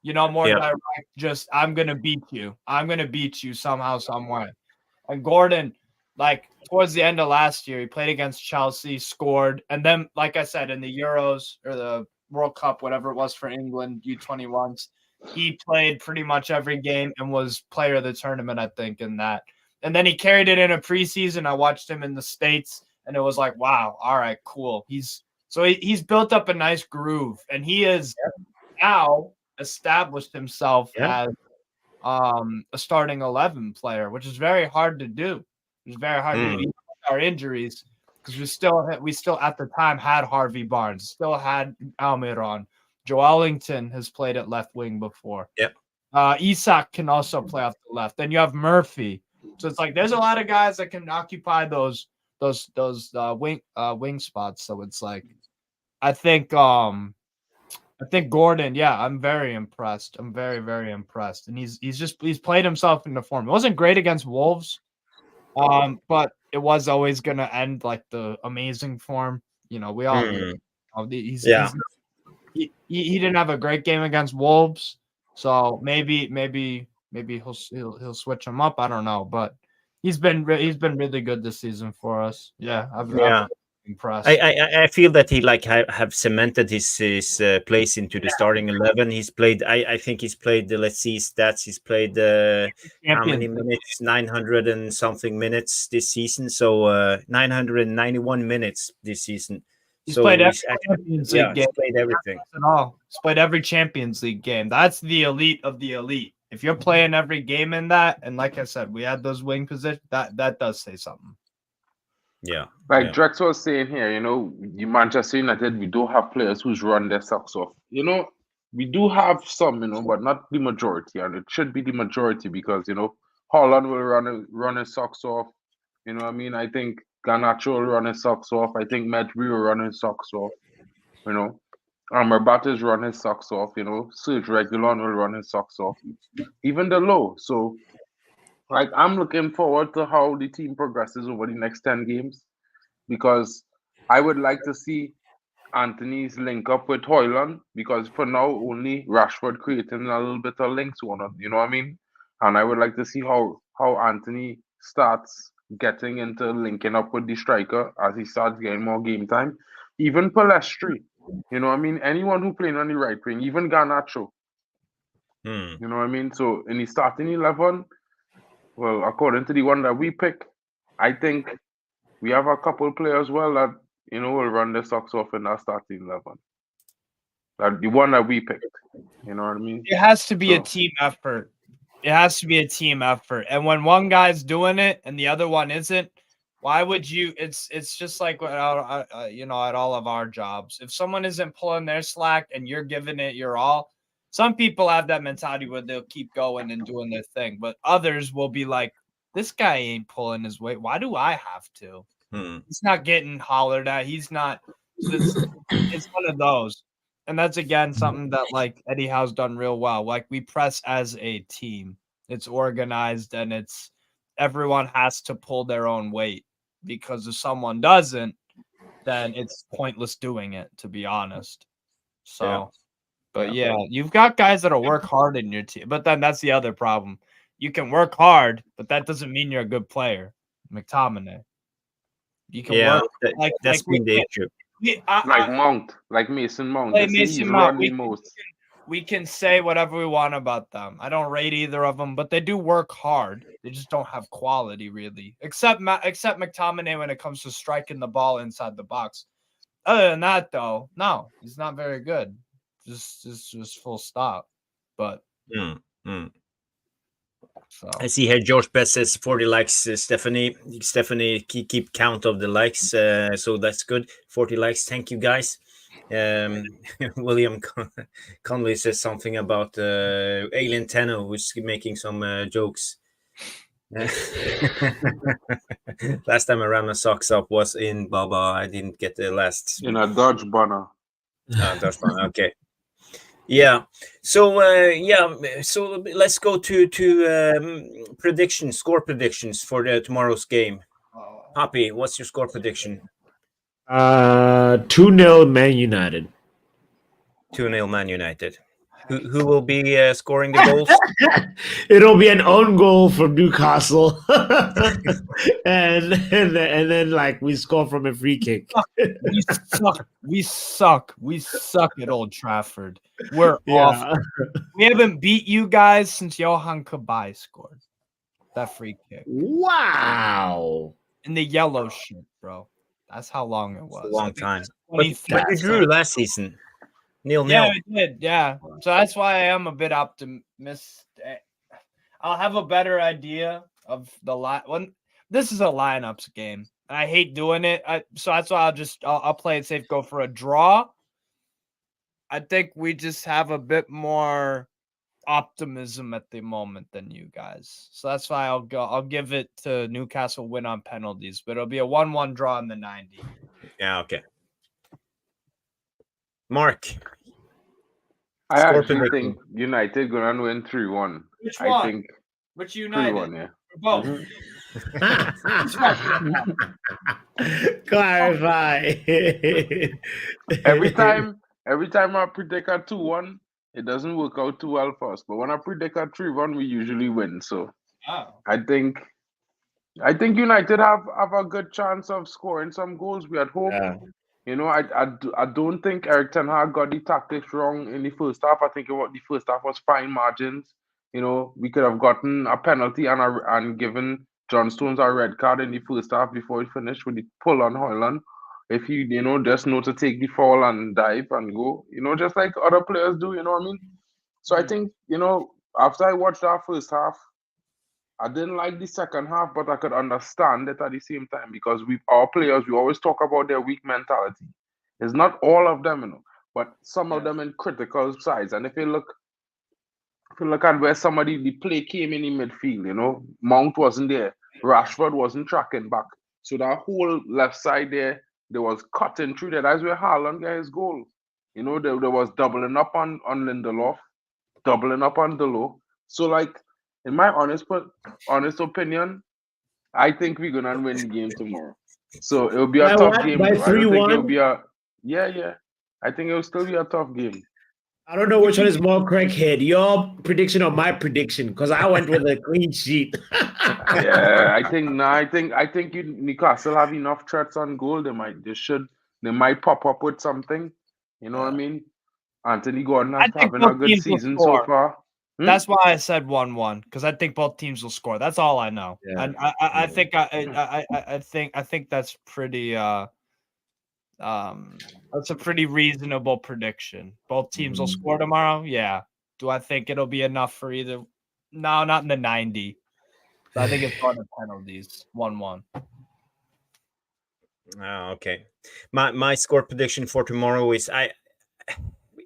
More direct. Just I'm gonna beat you. I'm gonna beat you somehow, some way. And Gordon, like towards the end of last year, he played against Chelsea, scored, and then, like I said, in the Euros or the World Cup, whatever it was for England U21s, he played pretty much every game and was player of the tournament, I think, in that. And then he carried it in a preseason. I watched him in the States, and it was like, wow, all right, cool. He's built up a nice groove, and he is now established himself as a starting 11 player, which is very hard to do. It's very hard to do our injuries because we still at the time had Harvey Barnes, still had Almiron. Joe Ellington has played at left wing before. Yep. Isak can also play off the left. Then you have Murphy. So it's like there's a lot of guys that can occupy those wing spots. So it's like I think Gordon, I'm very impressed. I'm very, very impressed. And he's played himself into form. It wasn't great against Wolves, but it was always gonna end like the amazing form. We all he didn't have a great game against Wolves, so maybe he'll switch him up. I don't know, but he's been really good this season for us. I've impressed. I feel that he have cemented his place into the starting 11. He's played. I think he's played. Let's see his stats. He's played how many minutes? 900 and something minutes this season. So 991 minutes this season. He's played every Champions League game. He's played everything. He's played every Champions League game. That's the elite of the elite. If you're playing every game in that, and like I said, we had those wing positions. That does say something. Yeah. Like Drex was saying here, you Manchester United, we do have players who's run their socks off. We do have some, but not the majority, and it should be the majority because Haaland will run his socks off. I think Garnacho will run his socks off. I think Medri will run his socks off. You know, Rabatas run his socks off. You know, Serge Reguilon will run his socks off. Even the low. So, like, I'm looking forward to how the team progresses over the next 10 games because I would like to see Antony's link up with Haaland because for now only Rashford creating a little bit of links one of you know what I mean? And I would like to see how Antony starts getting into linking up with the striker as he starts getting more game time. Even Palestri, you know what I mean? Anyone who playing on the right wing, even Garnacho, Hmm. you know what I mean? So in the starting 11, well, according to the one that we pick, I think we have a couple players well that will run the socks off in our starting 11. Like the one that we picked. You know what I mean? It has to be a So- team effort. It has to be a team effort. And when one guy's doing it and the other one isn't, why would you? It's just like at all of our jobs. If someone isn't pulling their slack and you're giving it your all, some people have that mentality where they'll keep going and doing their thing, but others will be like, "This guy ain't pulling his weight. Why do I have to? Hmm. He's not getting hollered at. He's not." It's one of those. And that's again something that like Eddie Howe's done real well. Like we press as a team. It's organized and it's everyone has to pull their own weight because if someone doesn't, then it's pointless doing it, to be honest. So, Yeah. but yeah, you've got guys that'll work hard in your team. But then that's the other problem. You can work hard, but that doesn't mean you're a good player. McTominay. You can Yeah, work that's we been the can't- issue. like Mount, like Mason Mount. Play They say he's Mason Mount. run the most. We can say whatever we want about them. I don't rate either of them, but they do work hard. They just don't have quality, really. Except McTominay when it comes to striking the ball inside the box. Other than that, though, no, he's not very good. Just full stop. But Hmm. Hmm. so I see here George Best says 40 likes. Stephanie, keep count of the likes. So that's good. 40 likes. Thank you, guys. William Conley says something about Alien Tenno, who's making some jokes. Last time I ran my socks up was in Baba. I didn't get the last. In a Dodge banner. That's fine. Okay. Yeah. So So let's go to predictions, score predictions for tomorrow's game. Papi, what's your score prediction? 2-0 Man United. 2-0 Man United. Who will be scoring the goals? It'll be an own goal from Newcastle, and then like we score from a free kick. we suck at Old Trafford. We're awful. We haven't beat you guys since Johan Kabay scored that free kick. Wow. In the yellow shirt, bro. That's how long it was. A long time. But 23. you drew last season. 0-0. Yeah, we did. Yeah. So that's why I am a bit optimistic. I'll have a better idea of the line. This is a lineups game. I hate doing it. So that's why I'll play it safe, go for a draw. I think we just have a bit more optimism at the moment than you guys. So that's why I'll give it to Newcastle win on penalties, but it'll be a 1-1 draw in the 90. Yeah, okay. Mark. I Score actually prediction. think United gonna win 3-1. Which I one? think Which United? 3-1, yeah. Both. Clarify. Every time I predict a 2-1, it doesn't work out too well for us. But when I predict a 3-1, we usually win. So Oh. I think United have a good chance of scoring some goals. We at home. Yeah. You know, I don't think Eriktenhag got the tactics wrong in the first half. I think the first half was fine margins. You know, we could have gotten a penalty and given John Stones a red card in the first half before he finished with the pull on Haaland. If he, just know to take the fall and dive and go, just like other players do, you know what I mean? So I think, after I watched that first half, I didn't like the second half, but I could understand it at the same time because our players, we always talk about their weak mentality. It's not all of them, but some of them in critical sides. And if you look at where the play came in the midfield, Mount wasn't there, Rashford wasn't tracking back. So that whole left side there was cutting through there. That's where Haaland got his goal. You know, there was doubling up on Lindelof, doubling up on Delo. So, like, in my honest opinion, I think we're gonna win the game tomorrow. So it'll be a By tough what? game. By Though. I don't think it'll 3-1? be a yeah. I think it'll still be a tough game. I don't know which one is more crackhead, your prediction or my prediction, because I went with a clean sheet. Yeah, I think Newcastle have enough threats on goal. They might pop up with something. You know what I mean? Anthony Gordon I think having a both good teams will season so score. far. That's why I said 1-1 because I think both teams will score. That's all I know. Yeah. And I think I think that's pretty that's a pretty reasonable prediction. Both teams will score tomorrow. Yeah. Do I think it'll be enough for either? No, not in the 90. I think it's going to penalties. 1-1. Okay. My score prediction for tomorrow is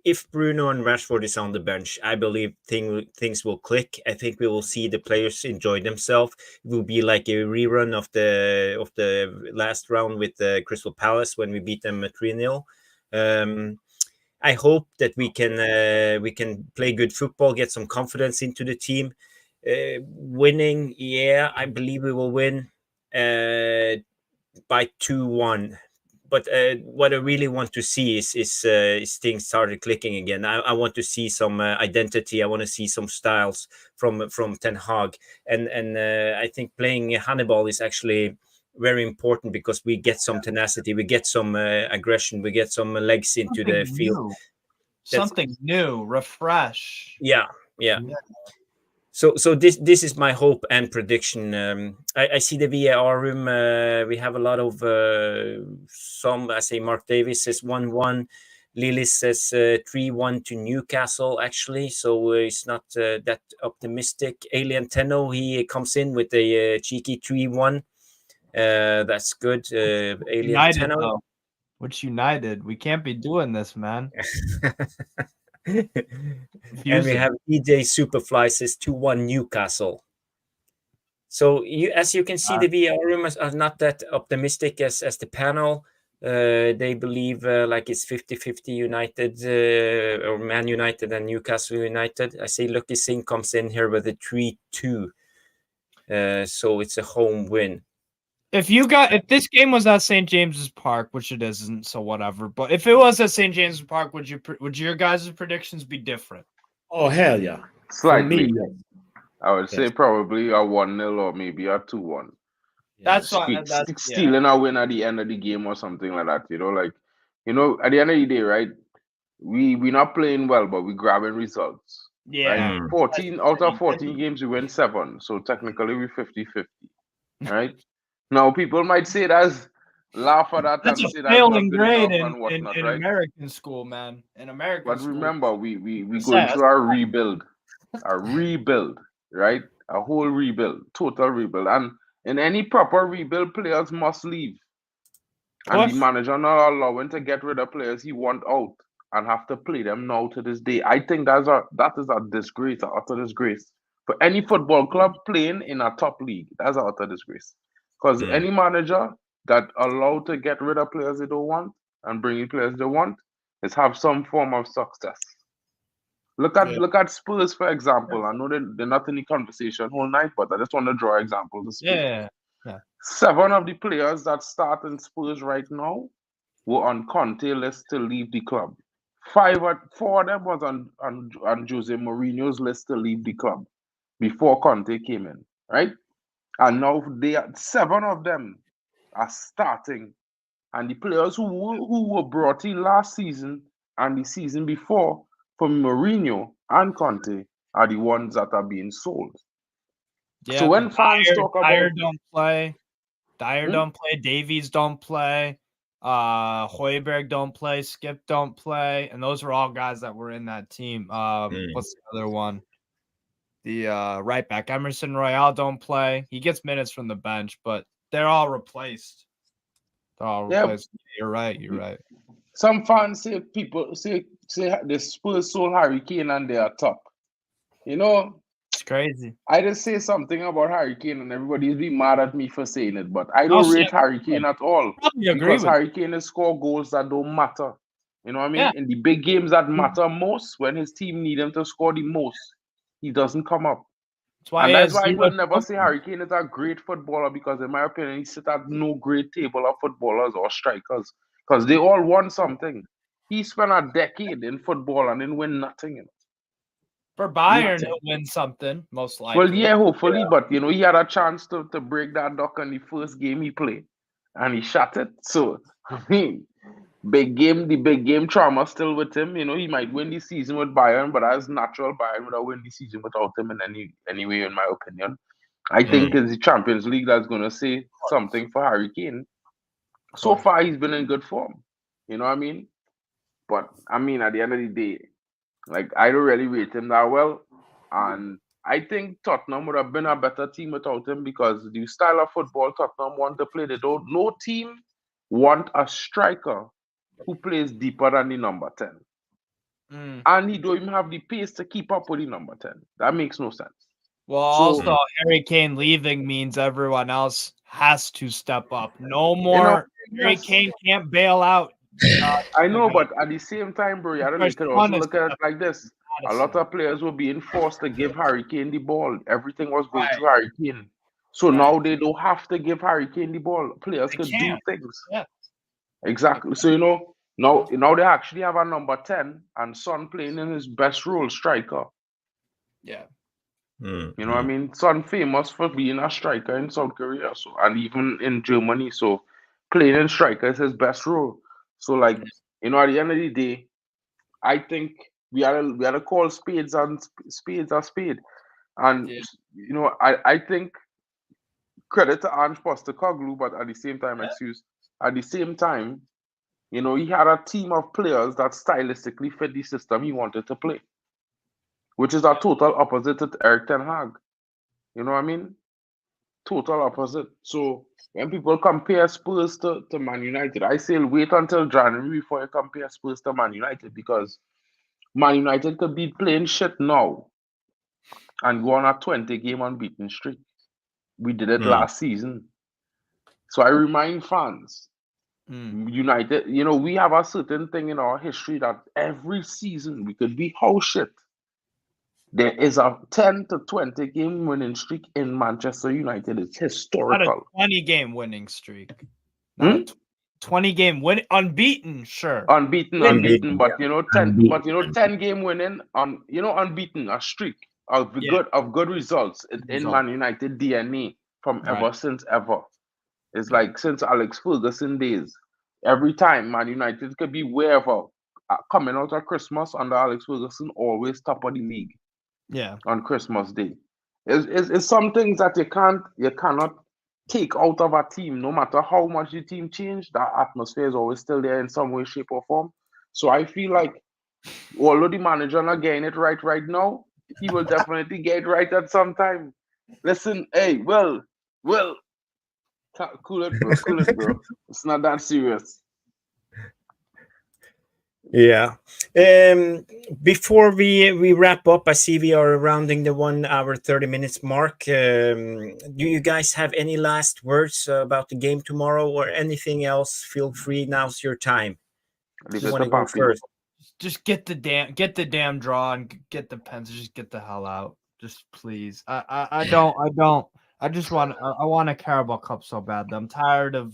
if Bruno and Rashford is on the bench, I believe things will click. I think we will see the players enjoy themselves. It will be like a rerun of the last round with Crystal Palace when we beat them 3-0. I hope that we can play good football, get some confidence into the team. Winning, yeah, I believe we will win by 2-1. But what I really want to see is things started clicking again. I want to see some identity. I want to see some styles from Ten Hag, and I think playing Hannibal is actually very important because we get some tenacity, we get some aggression, we get some legs into the field. Something new, refresh. Yeah. So this is my hope and prediction. I see the VAR room. We have a lot of some. I say Mark Davis says 1-1. Lily says 3-1 to Newcastle. Actually, so it's not that optimistic. Alien Tenno, he comes in with a cheeky 3-1. That's good. Alien United, Tenno. though. Which United? We can't be doing this, man. And we have EJ Superfly says 2-1 Newcastle. So as you can see, the VAR rumors are not that optimistic as the panel. They believe like it's 50-50 United or Man United and Newcastle United. I say Lucky Singh comes in here with a 3-2. So it's a home win. If this game was at St. James's Park, which it isn't, so whatever. But if it was at St. James's Park, would your guys' predictions be different? Oh, hell yeah. Slightly. For me, yes. I would say probably a 1-0 or maybe a 2-1. That's fine. Stealing a win at the end of the game or something like that. At the end of the day, right? We're not playing well, but we're grabbing results. Yeah. Right? 14 out of 14 games, we win 7. So technically, we're 50-50. Right? Now, people might say laugh at that That's and a say that's failing not good grade enough and whatnot, in right? American school, man. In American But school. remember, we going through a rebuild, right? A whole rebuild, total rebuild. And in any proper rebuild, players must leave. And the manager not allowing to get rid of players he want out and have to play them now to this day. I think that is a disgrace, an utter disgrace. For any football club playing in a top league, that's an utter disgrace. Because any manager that allowed to get rid of players they don't want and bring in players they want is have some form of success. Look at Spurs, for example. I know they're not in the conversation whole night, but I just want to draw examples to speak. Yeah. 7 of the players that start in Spurs right now were on Conte list to leave the club. 4 of them was on Jose Mourinho's list to leave the club before Conte came in, right? And now 7 of them are starting. And the players who were brought in last season and the season before from Mourinho and Conte are the ones that are being sold. Yeah, so when fans talk about Dyer don't play, don't play, Davies don't play, Højbjerg don't play, Skip don't play, and those are all guys that were in that team. What's the other one? The right back Emerson Royale don't play. He gets minutes from the bench, but they're all replaced. You're right. Some fans say the Spurs sold Harry Kane and they are top. crazy. I just say something about Harry Kane, and everybody's be mad at me for saying it, but I I'll don't say rate Harry Kane at all probably agree because with Harry Kane has scored goals that don't matter. You know what I mean? Yeah. In the big games that matter most, when his team need him to score the most, he doesn't come up. That's why And he that's has why I zero will never say trophies. Harry Kane is a great footballer because, in my opinion, he sits at no great table of footballers or strikers because they all won something. He spent a decade in football and didn't win nothing. You know? For Bayern, Nothing. he'll win something, most likely. Well, yeah, hopefully, but you know, he had a chance to break that duck in the first game he played, and he shot it. So, I mean, the big game trauma still with him. You know, he might win the season with Bayern, but as natural, Bayern would have win the season without him in any way, in my opinion. I think it's the Champions League that's going to say something for Harry Kane. So far, he's been in good form. You know what I mean? But I mean, at the end of the day, like I don't really rate him that well, and I think Tottenham would have been a better team without him because the style of football Tottenham want to play, they don't. No team want a striker who plays deeper than the number 10, and he don't even have the pace to keep up with the number 10. That makes no sense. Well, also Harry Kane leaving means everyone else has to step up. No more. Harry Kane can't bail out. I know, but at the same time, bro, you can also look at it like this. A lot of players were being forced to give Harry Kane the ball. Everything was going through Harry Kane. So now they don't have to give Harry Kane the ball. Players can do things. Yeah. Exactly. So, you know, now they actually have a number 10 and Son playing in his best role, striker. Yeah. You know what I mean? Son famous for being a striker in South Korea, so and even in Germany. So playing in striker is his best role. So like, you know, at the end of the day, I think we are to call spades and spades a spade. And you know, I think credit to Ange Postecoglou, but at the same time, you know, he had a team of players that stylistically fit the system he wanted to play, which is a total opposite to eriktenhag. You know what I mean? Total opposite. So when people compare Spurs to Man United, I say wait until January before you compare Spurs to Man United because Man United could be playing shit now and go on a 20-game unbeaten streak. We did it last season. So I remind fans, United, you know, we have a certain thing in our history that every season we could be house shit. There is a 10 to 20 game winning streak in Manchester United. It's historical. Not a 20-game winning streak. Not a 20-game win unbeaten, sure. Unbeaten, but you know, 10-game winning unbeaten, a streak of good results in Man United DNA from ever since ever. It's like since Alex Ferguson days. Every time Man United could be wherever coming out of Christmas under Alex Ferguson, always top of the league. Yeah. On Christmas Day. It's some things that you cannot take out of a team, no matter how much the team changed, that atmosphere is always still there in some way, shape, or form. So I feel like although the manager not getting it right now, he will definitely get it right at some time. Listen, hey, Will, cool it, bro. It's not that serious. Yeah. Before we wrap up, I see we are rounding the 1 hour 30 minutes mark. Do you guys have any last words about the game tomorrow or anything else? Feel free. Now's your time. You want to go first? Just get the damn draw and get the pens. Just get the hell out. Just please. I want a Carabao Cup so bad. I'm tired of.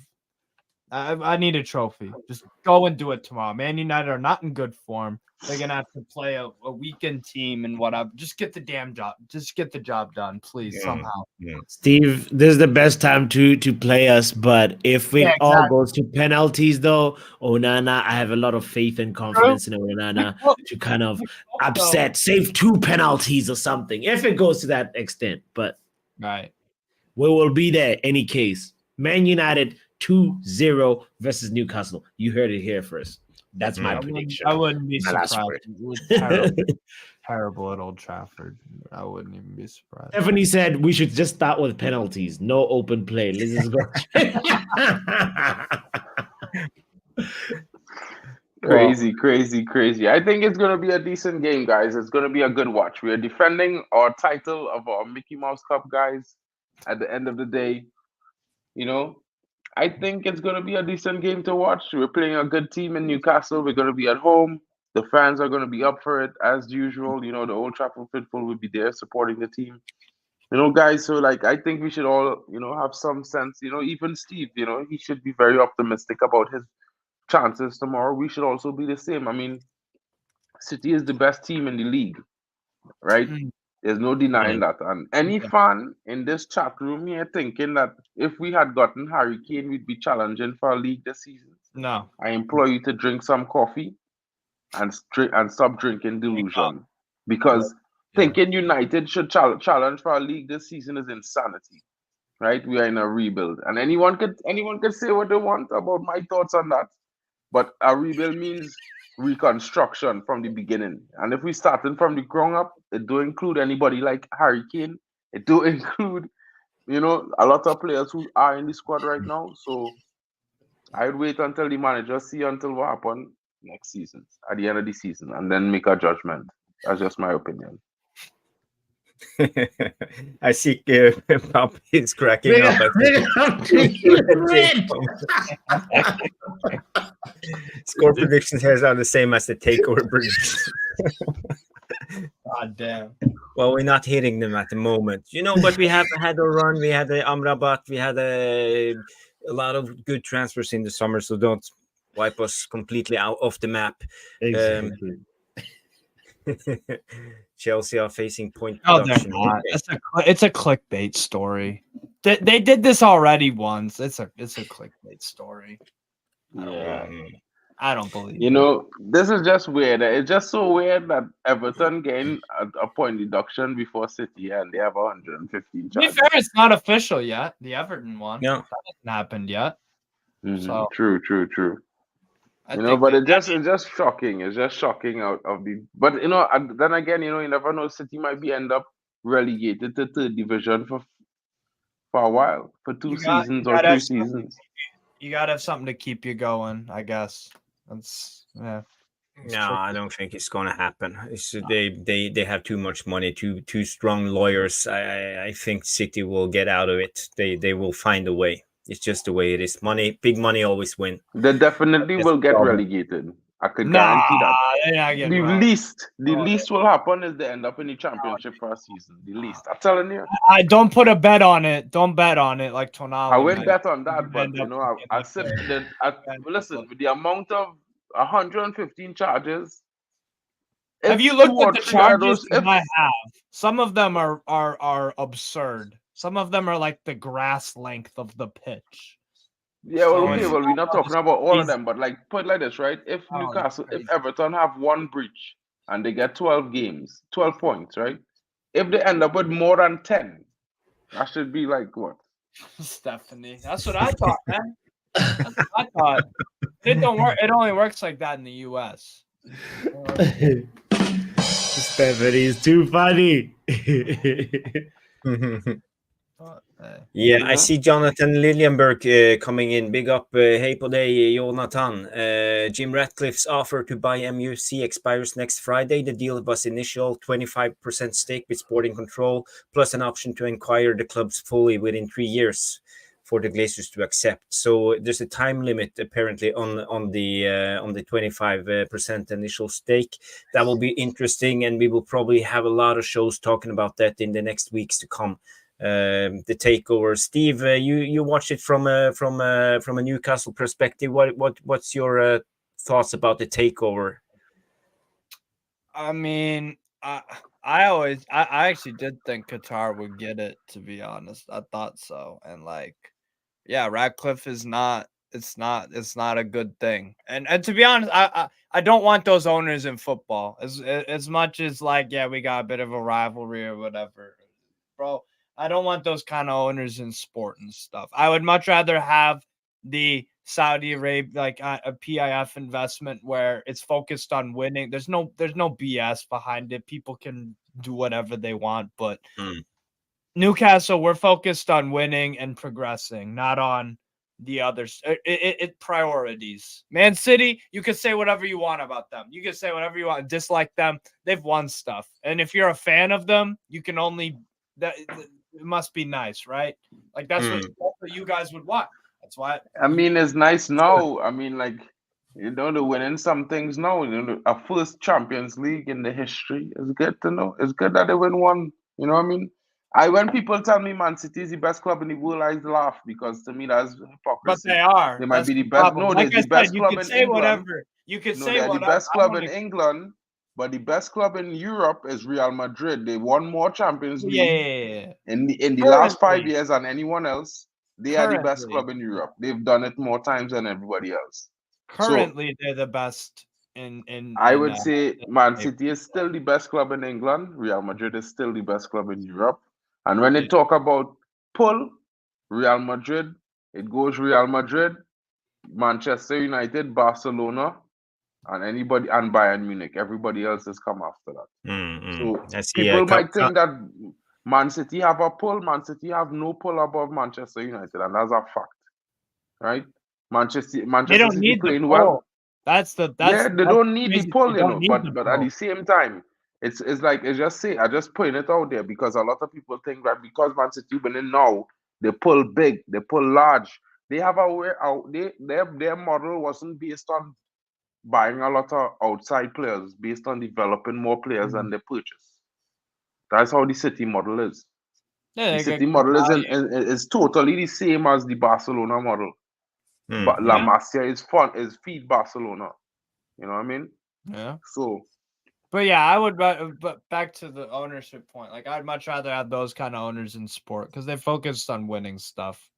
I need a trophy. Just go and do it tomorrow. Man United are not in good form. They're gonna have to play a weakened team and whatever. Just get the damn job. Just get the job done, please, somehow. Steve, this is the best time to play us. But if it all goes to penalties, though, Onana, I have a lot of faith and confidence in Onana to kind of save 2 penalties or something. If it goes to that extent, but we will be there any case. Man United 2-0 versus Newcastle. You heard it here first. That's my prediction. I wouldn't be surprised. It was terrible at Old Trafford. I wouldn't even be surprised. Stephanie said we should just start with penalties. No open play. Let's just go. Crazy. I think it's going to be a decent game, guys. It's going to be a good watch. We are defending our title of our Mickey Mouse Cup, guys. At the end of the day, you know, I think it's going to be a decent game to watch. We're playing a good team in Newcastle. We're going to be at home. The fans are going to be up for it as usual. You know, the Old Trafford faithful will be there supporting the team. You know, guys. So, like, I think we should all, have some sense. You know, even Steve. You know, he should be very optimistic about his chances tomorrow. We should also be the same. I mean, City is the best team in the league, right? Mm. There's no denying Right. that. And any Yeah. fan in this chat room here thinking that if we had gotten Harry Kane, we'd be challenging for a league this season, No. I implore you to drink some coffee and stop drinking delusion. Because Yeah. thinking United should challenge for a league this season is insanity, right? We are in a rebuild, and anyone could say what they want about my thoughts on that. But a rebuild means reconstruction from the beginning. And if we starting from the ground up, it do include anybody like Harry Kane. It do include, a lot of players who are in the squad right now. So I'd wait until the manager see until what happen next season, at the end of the season, and then make a judgment. That's just my opinion. I see Pop is cracking up. Score predictions here are the same as the takeover predictions. God damn. Well, we're not hitting them at the moment, but we have had a run. We had the Amrabat. We had a lot of good transfers in the summer, so don't wipe us completely out off the map. Exactly. Chelsea are facing point No, they're production. not. It's a clickbait story. They did this already once. It's a clickbait story. Yeah. I don't believe it. This is just weird. It's just so weird that Everton gained a point deduction before City and they have 115 To be charges. fair, it's not official yet. The Everton one. Yeah. That hasn't happened yet. Mhm. So True. I think But it's just shocking. It's just shocking out of the. But then again, you never know. City might be end up relegated to third division for a while, for two seasons or three seasons. you gotta have something to keep you going, I guess. That's No, tricky. I don't think it's gonna happen. They have too much money, two strong lawyers. I think City will get out of it. They will find a way. It's just the way it is. Big money always win. They definitely That's will the get problem. relegated. I could Nah, guarantee that. they're not The getting relegated. least will happen is they end up in the championship for a season. The least. I'm telling you. I don't put a bet on it. Don't bet on it like Tonali. I wouldn't bet on that, but end up I said that. Listen, with the amount of 115 charges. Have you looked at the charges? I have. Some of them are absurd. Some of them are like the grass length of the pitch. Yeah, well, So okay, well, we're not talking about all of them, but put it like this, right? If Oh, Newcastle, if crazy. Everton have one breach and they get 12 games, 12 points, right? If they end up with more than 10, that should be like what? Stephanie. That's what I thought, man. That's what I thought. It don't work. It only works like that in the US. Stephanie's too funny. Yeah, I see Jonathan Liljenberg coming in. Big up. Hey på dig, Jonathan. Jim Ratcliffe's offer to buy MUFC expires next Friday. The deal was initial 25% stake with sporting control, plus an option to acquire the clubs fully within 3 years for the Glazers to accept. So there's a time limit apparently on the 25% initial stake. That will be interesting, and we will probably have a lot of shows talking about that in the next weeks to come. The takeover. Steve, you watched it from a Newcastle perspective. What's your thoughts about the takeover? I mean, I actually did think Qatar would get it, to be honest. I thought so. And yeah, Radcliffe is not it's not a good thing. And to be honest, I don't want those owners in football. As much as yeah, we got a bit of a rivalry or whatever. Bro, I don't want those kind of owners in sport and stuff. I would much rather have the Saudi Arabia, a PIF investment where it's focused on winning. There's no BS behind it. People can do whatever they want, but Newcastle, we're focused on winning and progressing, not on the others. It priorities. Man City, you can say whatever you want about them. You can say whatever you want, dislike them. They've won stuff, and if you're a fan of them, you can only that it must be nice, right? Like that's what you guys would want. That's why. I mean, it's nice now. I mean, like, you know, they're winning some things now. You know, a first Champions League in the history is good to know. It's good that they win one. You know what I mean? When people tell me Man City is the best club in the world, I laugh because to me that's But hypocrisy. they are. They might That's be the the best. problem. No, they're Like I the best said, you club can in say England. whatever. You can No, say they're the whatever. best club in England, but the best club in Europe is Real Madrid. They won more Champions League Yeah. in the last 5 Currently, years than anyone else. They are the best currently, club in Europe. They've done it more times than everybody else. So currently, they're the best in I would say Man in City is still the best club in England. Real Madrid is still the best club in Europe. And when they yeah. talk about pull, Real Madrid, it goes Real Madrid, Manchester United, Barcelona, and Bayern Munich. Everybody else has come after that. So I see. people might think that Man City have a pull. Man City have no pull above Manchester United, and that's a fact, right? They Manchester don't City need the playing well. pull. That's Yeah, they that's don't need the crazy. They pull, you don't know. need the But at the pull. same time, it's like I just putting it out there because a lot of people think that because Man City winning now, they pull big, they pull large. They have a way out. Their model wasn't based on buying a lot of outside players, based on developing more players than they purchase. That's how the City model is. Yeah, The they City get good model value. is totally the same as the Barcelona model. But La Yeah, Masia is feed Barcelona. You know what I mean? yeah. So But yeah, I would. But back to the ownership point, like I'd much rather have those kind of owners in sport because they focused on winning stuff.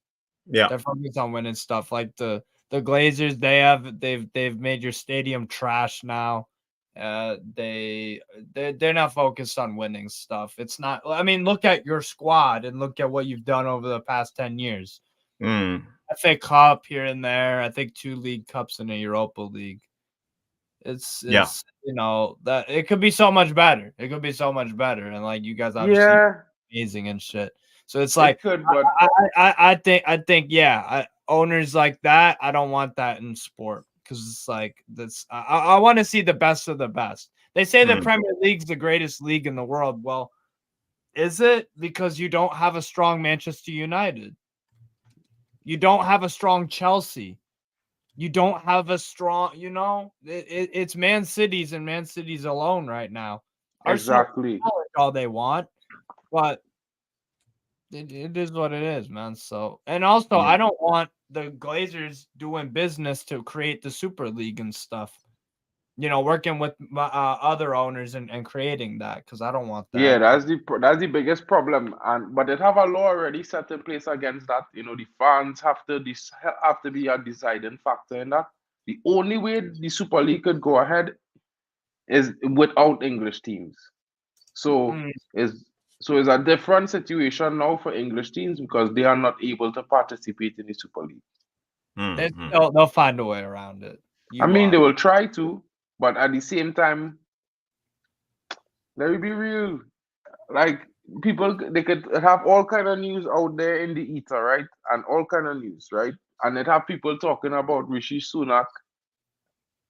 Yeah. They're focused on winning stuff. Like the Glazers, they've made your stadium trash now. They're not focused on winning stuff. It's not. I mean, look at your squad and look at what you've done over the past 10 years. FA Cup here and there. I think 2 League Cups and a Europa League. It's Yeah. you know that it could be so much better. It could be so much better, and like you guys obviously yeah, amazing and shit. So it's it like could, but I think yeah, owners like that. I don't want that in sport because it's like this. I want to see the best of the best. They say the Premier League's the greatest league in the world. Well, is it? Because you don't have a strong Manchester United. You don't have a strong Chelsea. You don't have a strong, it's Man City's and Man City's alone right now. Arsenal can exactly. challenge all they want, but it is what it is, man. So, and also, I don't want the Glazers doing business to create the Super League and stuff. Working with other owners and creating that because I don't want Yeah, that. that's the biggest problem, and but they have a law already set in place against that. You know, the fans have to be a deciding factor in that. The only way the Super League could go ahead is without English teams. So Mm, is it's a different situation now for English teams because they are not able to participate in the Super League. they'll find a way around it. I mean, they will try to, but at the same time, let me be real. Like people, they could have all kind of news out there in the ether, right? And all kind of news, right? And it have people talking about Rishi Sunak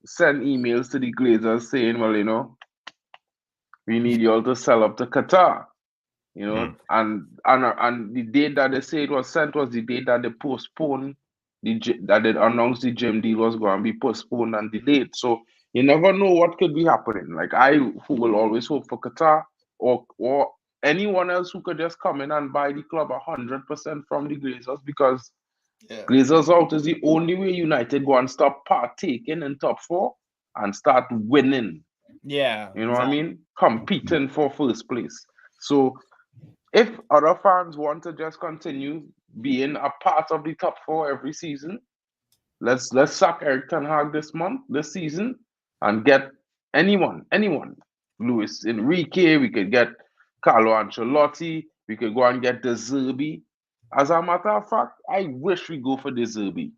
send emails to the Glazers saying, well, we need you all to sell up to Qatar, and the date that they say it was sent was the date that they postponed that they announced the gym deal was going to be postponed and delayed. So you never know what could be happening. Like I, who will always hope for Qatar or anyone else who could just come in and buy the club 100% from the Glazers because Glazers out is the only way United go and stop partaking in top four and start winning. Yeah, You know what I mean? Competing for first place. So if other fans want to just continue being a part of the top four every season, let's sack Erik this season, and get anyone. Luis Enrique, we could get Carlo Ancelotti, we could go and get De Zerbi. As a matter of fact, I wish we go for De Zerbi,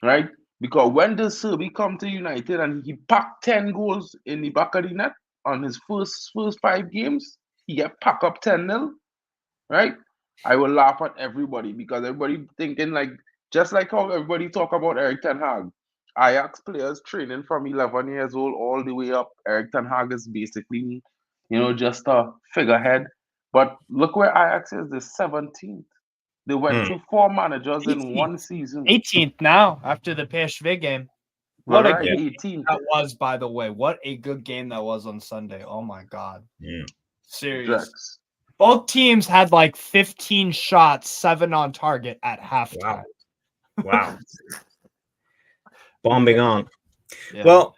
right? Because when De Zerbi come to United and he packed 10 goals in the back of the net on his first 5 games, he get pack up 10-0, right? I will laugh at everybody because everybody thinking like just like how everybody talk about eriktenhag. Ajax players training from 11 years old all the way up. Eriktenhag is basically, just a figurehead. But look where Ajax is, the 17th. They went through 4 managers in 1 season. 18th now after the PSV game. What What a a good 18th. game that was, by the way. What a good game that was on Sunday. Oh my God. Yeah. Serious. Drex. Both teams had like 15 shots, 7 on target at halftime. Wow. Bombing on. Yeah. Well,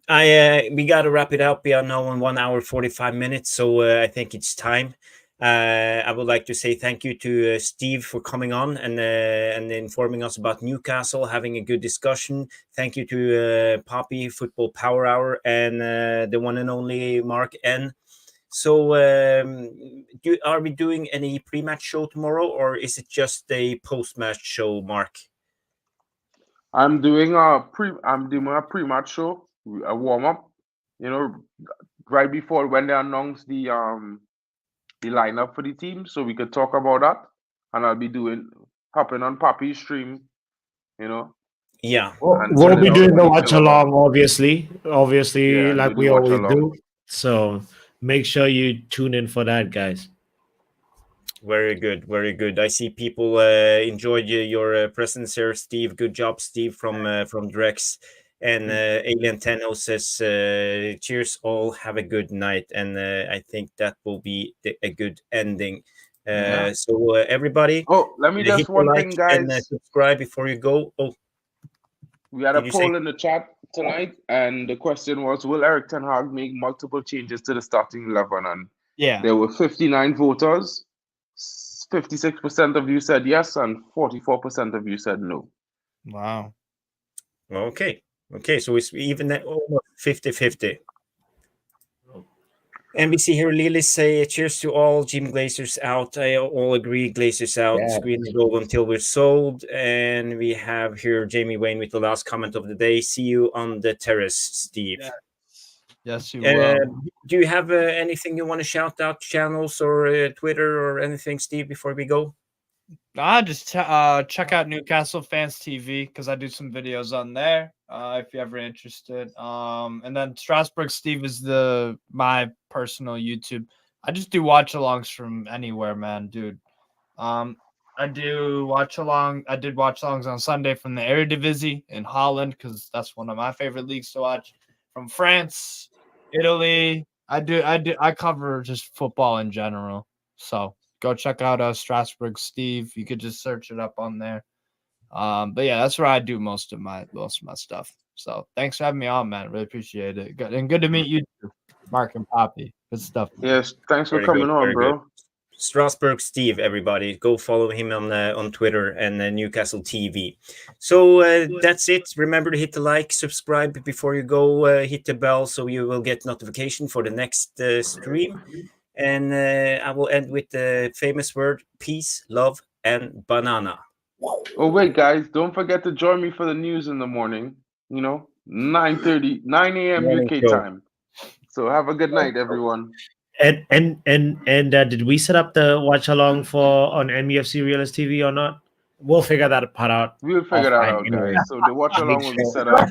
we got to wrap it up. We are now on 1 hour 45 minutes, so I think it's time. I would like to say thank you to Steve for coming on and informing us about Newcastle, having a good discussion. Thank you to Poppy, Football Power Hour, and the one and only Mark N. So are we doing any pre-match show tomorrow, or is it just a post-match show, Mark? I'm doing a pre-match show, a warm-up, right before when they announce the lineup for the team, so we could talk about that. And I'll be hopping on Poppy's stream, Yeah. We'll be doing the watch along, obviously, Yeah, like do we the watch always along. do. So make sure you tune in for that, guys. Very good, very good. I see people enjoyed your presence here, Steve. Good job, Steve, from Drex. And Alien Tenno says, cheers all, have a good night. And I think that will be a good ending. So everybody, let me hit just the one like thing, guys. and subscribe before you go. We had a did you poll say- in the chat tonight, and the question was, will eriktenhag make multiple changes to the starting 11? And there were 59 voters. 56% of you said yes, and 44% of you said no. Wow. Okay, so it's even almost 50-50. And we see here Lily say, cheers to all, Jim Glazers out. I all agree, Glazers out. Yeah. Screen and goal until we're sold. And we have here Jamie Wayne with the last comment of the day. See you on the terrace, Steve. Yes, you will. Do you have anything you want to shout out, channels or Twitter or anything, Steve, before we go? Just check out Newcastle Fans TV because I do some videos on there if you're ever interested. And then Strasbourg Steve is my personal YouTube. I just do watch alongs from anywhere, man, dude. I do watch along. I did watch alongs on Sunday from the Eredivisie in Holland because that's one of my favorite leagues to watch. From France, Italy. I cover just football in general. So go check out Strasbourg Steve. You could just search it up on there. But yeah, that's where I do most of my stuff. So thanks for having me on, man. Really appreciate it. Good, and good to meet you too, Mark and Poppy. Good stuff. Yes, thanks for Very coming good, on, very bro. good. Strasbourg Steve, everybody, go follow him on Twitter and Newcastle TV. So that's it. Remember to hit the like, subscribe before you go, hit the bell so you will get notification for the next stream. And I will end with the famous word: peace, love, and banana. Oh wait, guys, don't forget to join me for the news in the morning. 9 a.m. Morning UK show. time. So have a good night, everyone. And did we set up the watch along on MUFC Realist TV or not? We'll figure that part out. We'll figure that out, anyway. guys. So the watch along will be set up.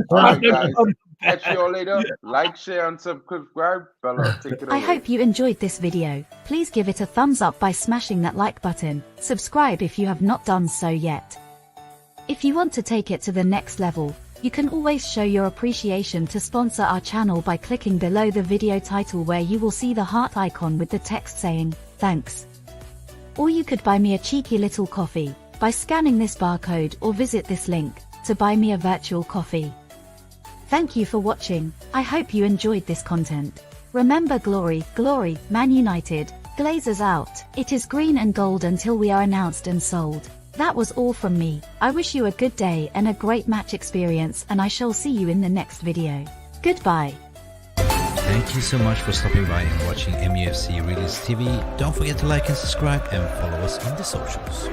All right, guys. Catch you all later. Like, share, and subscribe. Bella, take it away. I hope you enjoyed this video. Please give it a thumbs up by smashing that like button. Subscribe if you have not done so yet. If you want to take it to the next level, you can always show your appreciation to sponsor our channel by clicking below the video title where you will see the heart icon with the text saying, thanks. Or you could buy me a cheeky little coffee by scanning this barcode or visit this link to buy me a virtual coffee. Thank you for watching. I hope you enjoyed this content. Remember, glory, glory, Man United, Glazers out. It is green and gold until we are announced and sold. That was all from me. I wish you a good day and a great match experience, and I shall see you in the next video. Goodbye. Thank you so much for stopping by and watching MUFC Realist TV. Don't forget to like and subscribe and follow us on the socials.